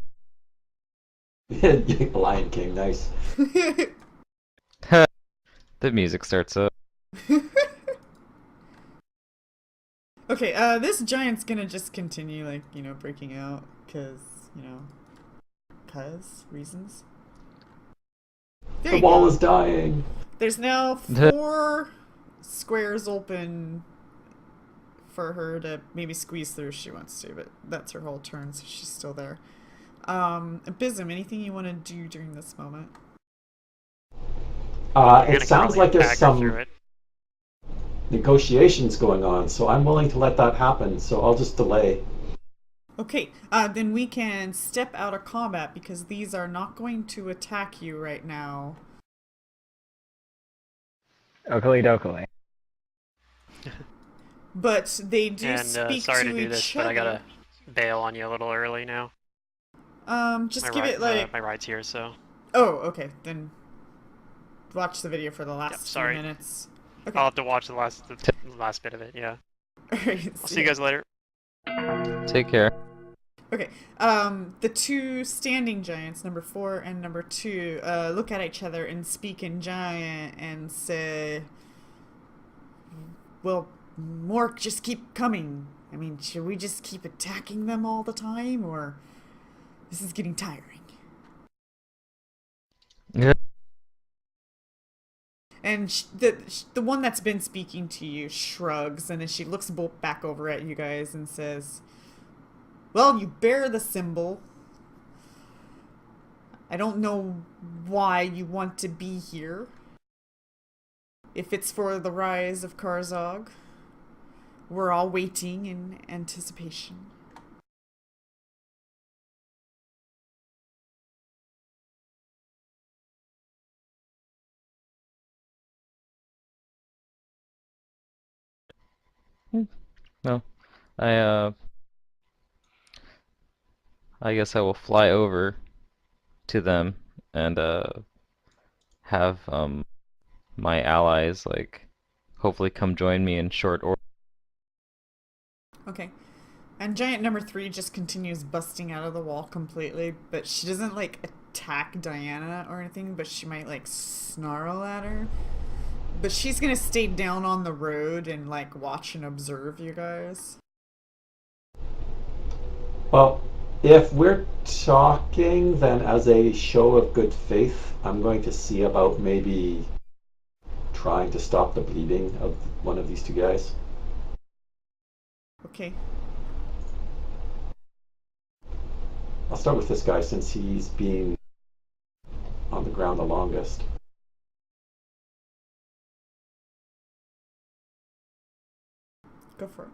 Lion King, nice. The music starts up. Okay, this giant's gonna just continue, like, breaking out, cause reasons. There The you wall go. is dying. There's now 4 squares open for her to maybe squeeze through if she wants to, but that's her whole turn, so she's still there. Abysm, anything you want to do during this moment? It sounds like there's some negotiations going on, so I'm willing to let that happen, so I'll just delay. Okay, then we can step out of combat because these are not going to attack you right now. Oakley dokley. But they do speak sorry to to do each this, other. but I gotta bail on you a little early now. Just give it like... my ride's here, so... Oh, okay, then watch the video for the last few sorry. minutes. Okay. I'll have to watch the last bit of it, yeah. Alright, I'll see you guys later. Take care. Okay, the 2 standing giants, number 4 and number 2, look at each other and speak in giant and say, well, more just keep coming. I mean, should we just keep attacking them all the time, or this is getting tiring? Yeah. And the one that's been speaking to you shrugs, and then she looks back over at you guys and says, well, you bear the symbol. I don't know why you want to be here. If it's for the rise of Karzog, we're all waiting in anticipation. No, I guess I will fly over to them and have my allies like hopefully come join me in short order. Okay. And giant number 3 just continues busting out of the wall completely, but she doesn't like attack Diana or anything, but she might like snarl at her. But she's gonna stay down on the road and like watch and observe you guys. Well, if we're talking, then as a show of good faith, I'm going to see about maybe trying to stop the bleeding of one of these 2 guys. Okay. I'll start with this guy since he's been on the ground the longest. Go for it.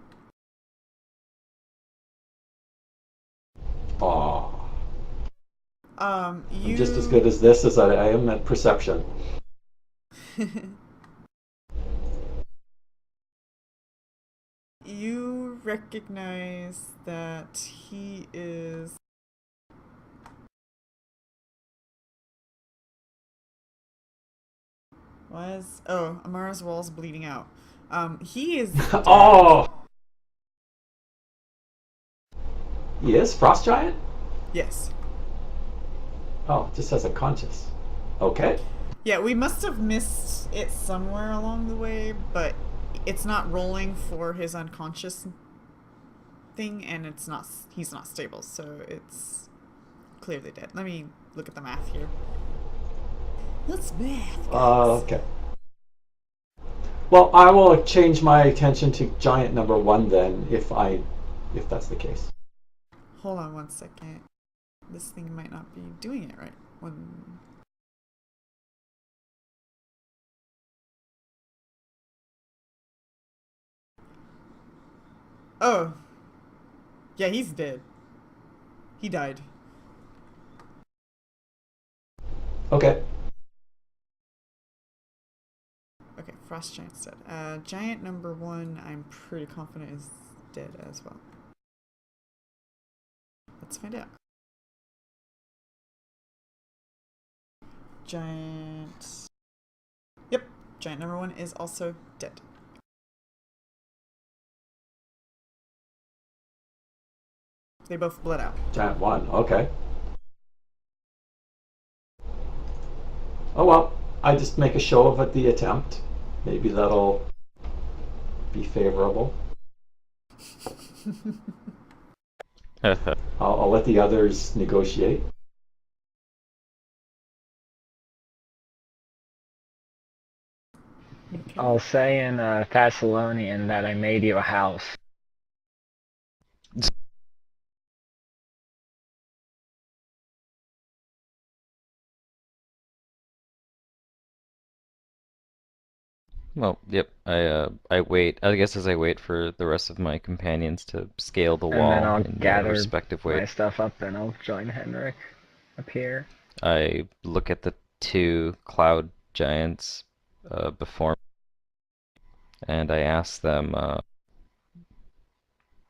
Aww. You... I'm just as good as this as I am at perception. You recognize that he is... Oh, Amara's wall's bleeding out. He is... Oh! He is? Frost Giant? Yes. Oh, just has a conscious. Okay. Yeah, we must have missed it somewhere along the way, but it's not rolling for his unconscious thing, and he's not stable, so it's clearly dead. Let me look at the math here. What's math, guys? Okay. Well, I will change my attention to giant number one then, if that's the case. Hold on one second. This thing might not be doing it right. Oh. Yeah, he's dead. He died. Okay. Okay, Frost Giant's dead. Giant number one, I'm pretty confident is dead as well. Let's find out. Giant. Yep, giant number one is also dead. They both bled out. Giant one. Okay. Oh well, I just make a show of it, the attempt. Maybe that'll be favorable. I'll let the others negotiate. Okay. I'll say in Thessalonian that I made you a house. Well, yep. I wait. I guess as I wait for the rest of my companions to scale the And then wall I'll in their gather respective my ways, stuff up and I'll join Henrik up here. I look at the two cloud giants before me, and I ask them, "Are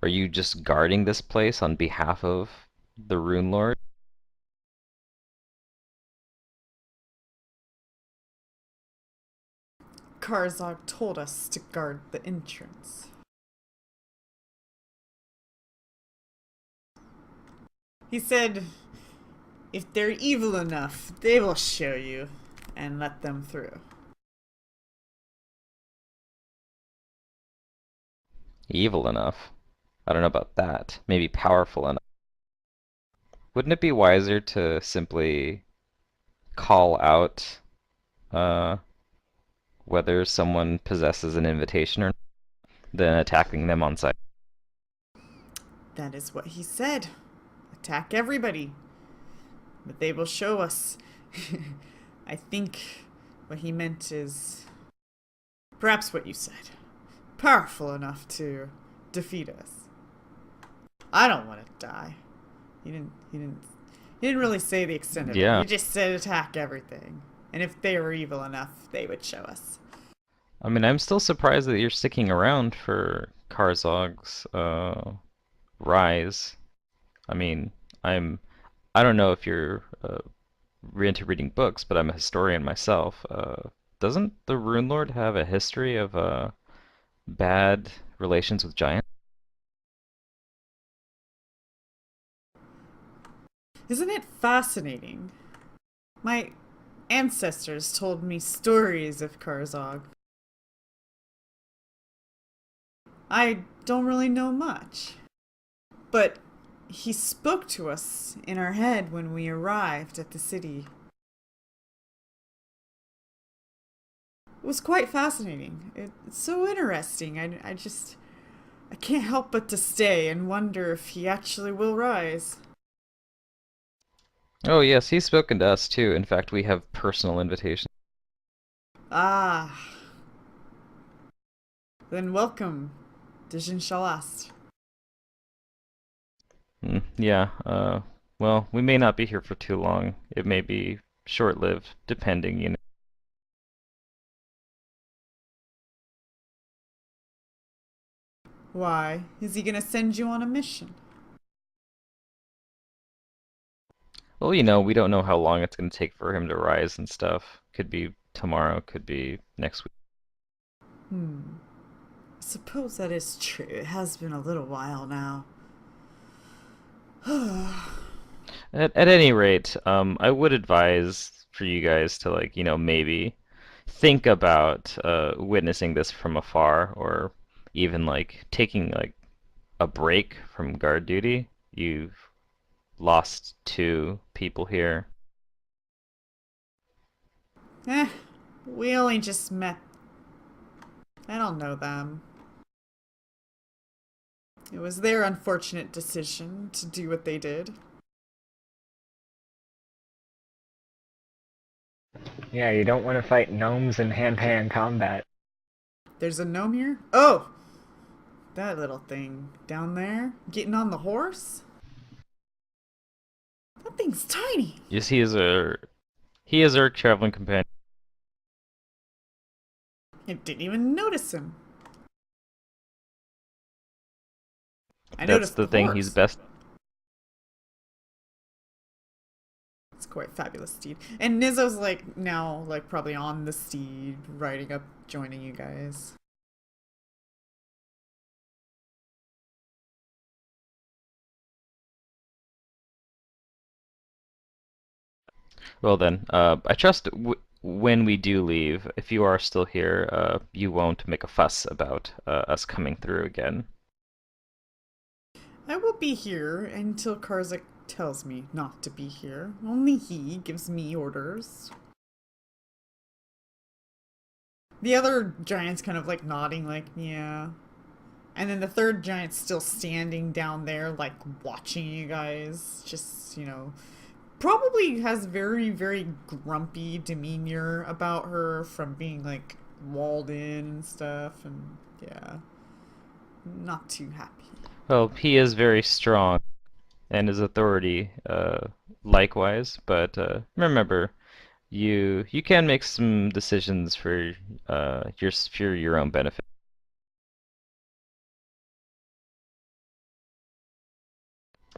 you just guarding this place on behalf of the Runelord?" Karzog told us to guard the entrance. He said, if they're evil enough, they will show you and let them through. Evil enough? I don't know about that. Maybe powerful enough. Wouldn't it be wiser to simply call out uh, whether someone possesses an invitation or not, than attacking them on sight? That is what he said. Attack everybody. But they will show us. I think what he meant is perhaps what you said. Powerful enough to defeat us. I don't want to die. He didn't really say the extent of it. Yeah. He just said attack everything. And if they were evil enough, they would show us. I mean, I'm still surprised that you're sticking around for Karzog's rise. I mean, I don't know if you're into reading books, but I'm a historian myself. Doesn't the Runelord have a history of bad relations with giants? Isn't it fascinating? My ancestors told me stories of Karzog. I don't really know much. But he spoke to us in our head when we arrived at the city. It was quite fascinating. It's so interesting. I can't help but to stay and wonder if he actually will rise. Oh yes, he's spoken to us too. In fact, we have personal invitations. Ah. Then welcome, Dijin Shalast. Yeah, well, we may not be here for too long. It may be short-lived, depending, you know. Why? Is he gonna send you on a mission? Well, you know, we don't know how long it's going to take for him to rise and stuff. Could be tomorrow, could be next week. I suppose that is true. It has been a little while now. At any rate, I would advise for you guys to, like, you know, maybe think about witnessing this from afar, or even like taking like a break from guard duty. You've lost two people here. We only just met. I don't know them. It was their unfortunate decision to do what they did. Yeah, you don't want to fight gnomes in hand-to-hand combat. There's a gnome here? Oh! That little thing down there, getting on the horse? That thing's tiny. Yes, he is our traveling companion. I didn't even notice him. I That's noticed the the thing horse. he's best. It's quite fabulous steed. And Nizzo's like now like probably on the steed, riding up, joining you guys. Well then, I trust when we do leave, if you are still here, you won't make a fuss about us coming through again. I will be here until Karzik tells me not to be here. Only he gives me orders. The other giant's kind of like nodding, like, yeah. And then the third giant's still standing down there, like, watching you guys. Just, you know, probably has very, very grumpy demeanor about her from being, like, walled in and stuff. And, yeah, not too happy. Well, he is very strong, and his authority, likewise. But remember, you can make some decisions for your own benefit.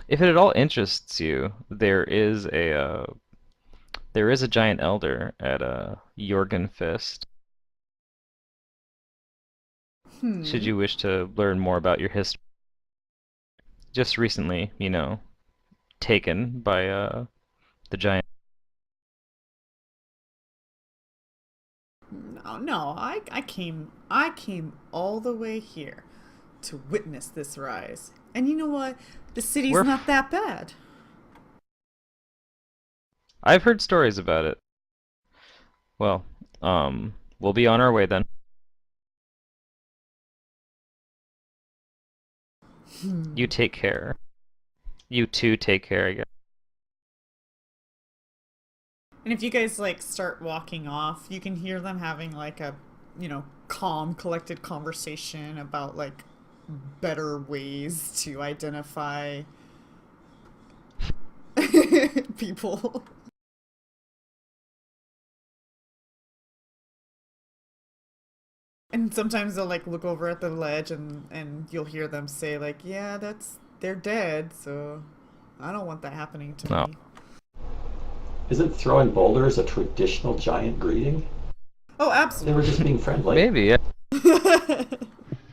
If it at all interests you, there is a giant elder at Jorgenfist. Should you wish to learn more about your history, just recently, you know, taken by the giant. No, I came all the way here to witness this rise. And you know what? The city's not that bad. I've heard stories about it. Well, we'll be on our way then. You take care. You too take care, I guess. And if you guys like start walking off, you can hear them having like a, you know, calm, collected conversation about like better ways to identify people. And sometimes they'll like look over at the ledge and you'll hear them say like, yeah, they're dead, so I don't want that happening to me. Isn't throwing boulders a traditional giant greeting? Oh, absolutely. They were just being friendly. Maybe, yeah.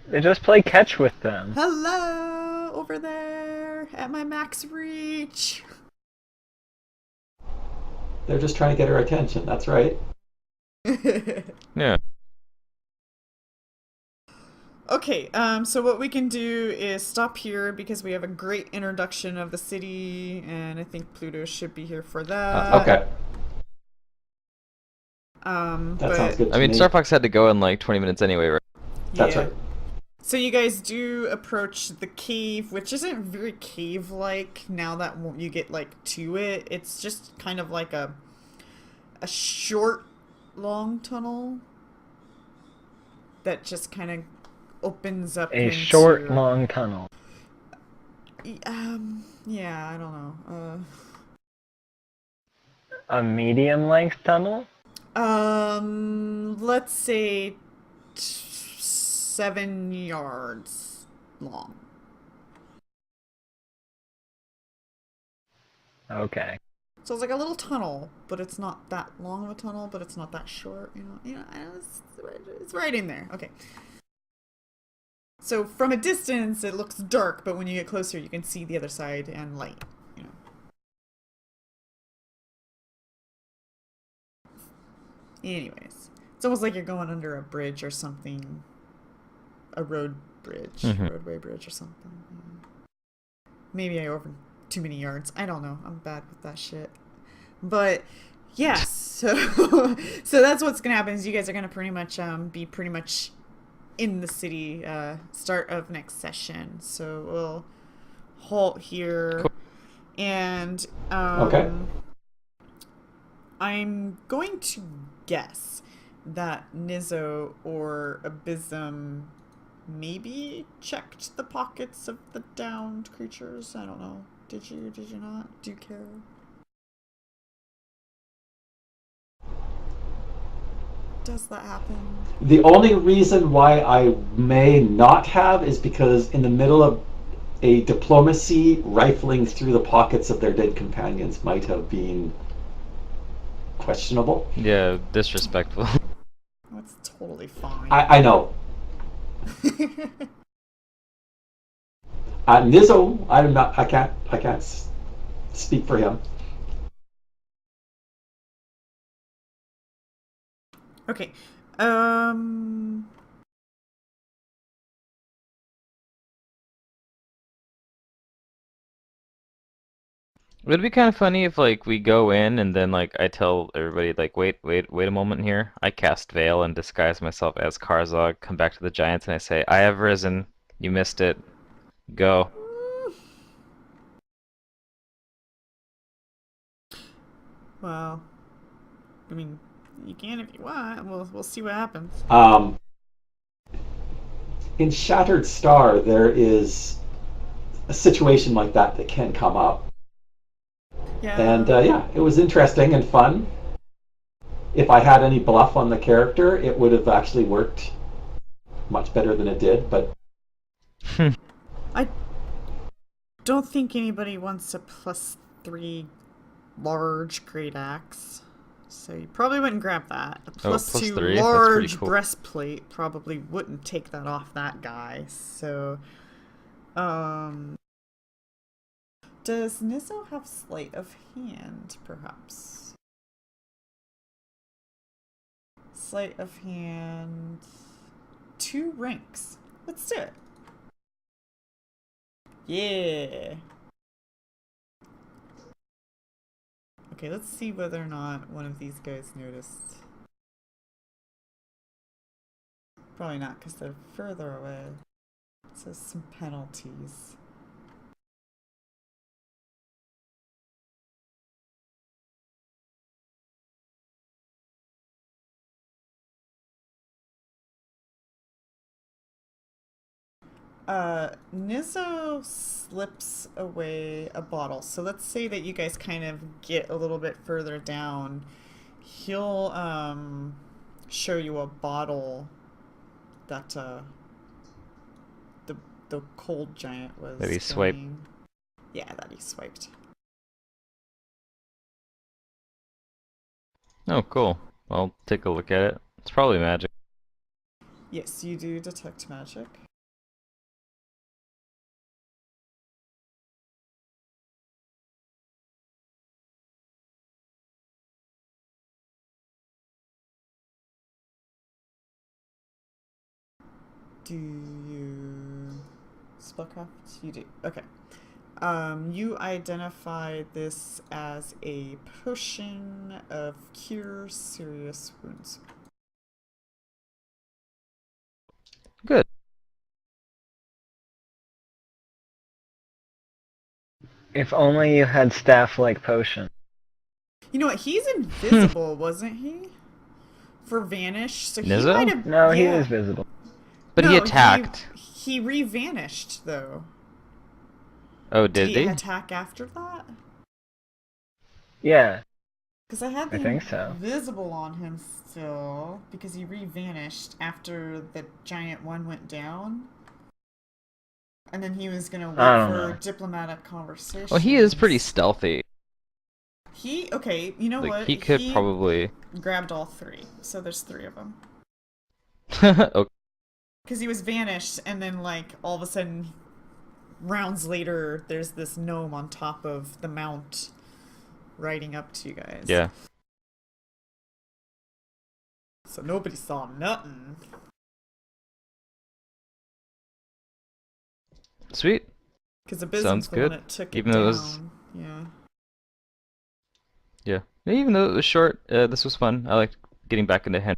They just play catch with them. Hello, over there at my max reach. They're just trying to get her attention, that's right. Yeah. Okay, so what we can do is stop here because we have a great introduction of the city, and I think Pluto should be here for that. Okay. That sounds good to I mean, me. Star Fox had to go in like 20 minutes anyway, right? That's Yeah. right. So you guys do approach the cave, which isn't very cave-like now that you get like to it. It's just kind of like a short, long tunnel that just kind of opens up A into... short, long tunnel. Yeah, I don't know. A medium-length tunnel? Let's say 7 yards long. Okay. So it's like a little tunnel, but it's not that long of a tunnel, but it's not that short. It's right in there. Okay. So from a distance, it looks dark, but when you get closer, you can see the other side and light. You know. Anyways, it's almost like you're going under a bridge or something, a road bridge, roadway bridge or something. Maybe I over too many yards. I don't know. I'm bad with that shit. But yes, so that's what's gonna happen. Is you guys are gonna pretty much be pretty much in the city, start of next session. So we'll halt here. Cool. And Okay. I'm going to guess that Nizzo or Abysm maybe checked the pockets of the downed creatures. I don't know. Did you not? Do you care? Does that happen? The only reason why I may not have is because in the middle of a diplomacy, rifling through the pockets of their dead companions might have been questionable. Yeah, disrespectful. That's totally fine. I know. Nizzo, I'm not. I can't speak for him. Okay. It would be kind of funny if like we go in and then like I tell everybody like wait a moment here. I cast Veil and disguise myself as Karzog, come back to the giants and I say, I have risen. You missed it. Go. Well, I mean, you can if you want. We'll see what happens. In Shattered Star, there is a situation like that can come up. Yeah. And yeah, it was interesting and fun. If I had any bluff on the character, it would have actually worked much better than it did, but I don't think anybody wants a +3 large great axe. So you probably wouldn't grab that. A +2 +3? large That's pretty cool. breastplate probably wouldn't take that off that guy. So, does Nizzo have sleight of hand, perhaps? Sleight of hand. 2 ranks. Let's do it. Yeah. Okay, let's see whether or not one of these guys noticed. Probably not, because they're further away. So some penalties. Nizzo slips away a bottle. So let's say that you guys kind of get a little bit further down. He'll show you a bottle that the cold giant was That he swiped. carrying. Yeah, that he swiped. Oh, cool. I'll take a look at it. It's probably magic. Yes, you do detect magic. Do you spellcraft? You do. Okay. You identify this as a potion of cure serious wounds. Good. If only you had staff-like potion. You know what? He's invisible, wasn't he? For vanish, so he Nizzo? might have. No, he yeah. was visible. But No, he attacked. He re-vanished though. Oh, Did did he he? attack after that? Yeah, Because I had the I think so. invisible on him still, because he re-vanished after the giant one went down. And then he was gonna wait I don't for know. diplomatic conversation. Well, he is pretty stealthy. Okay, you know Like, what? he could probably... grabbed all 3, so there's 3 of them. Okay. Because he was vanished, and then, like, all of a sudden, rounds later, there's this gnome on top of the mount riding up to you guys. Yeah. So nobody saw nothing. Sweet. Because Abysm's Sounds the one good. that took Even it though down. it was... Yeah. Yeah. Even though it was short, this was fun. I liked getting back into hand.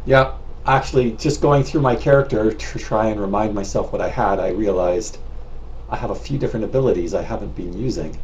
yeah, Actually, just going through my character to try and remind myself what I had, I realized I have a few different abilities I haven't been using.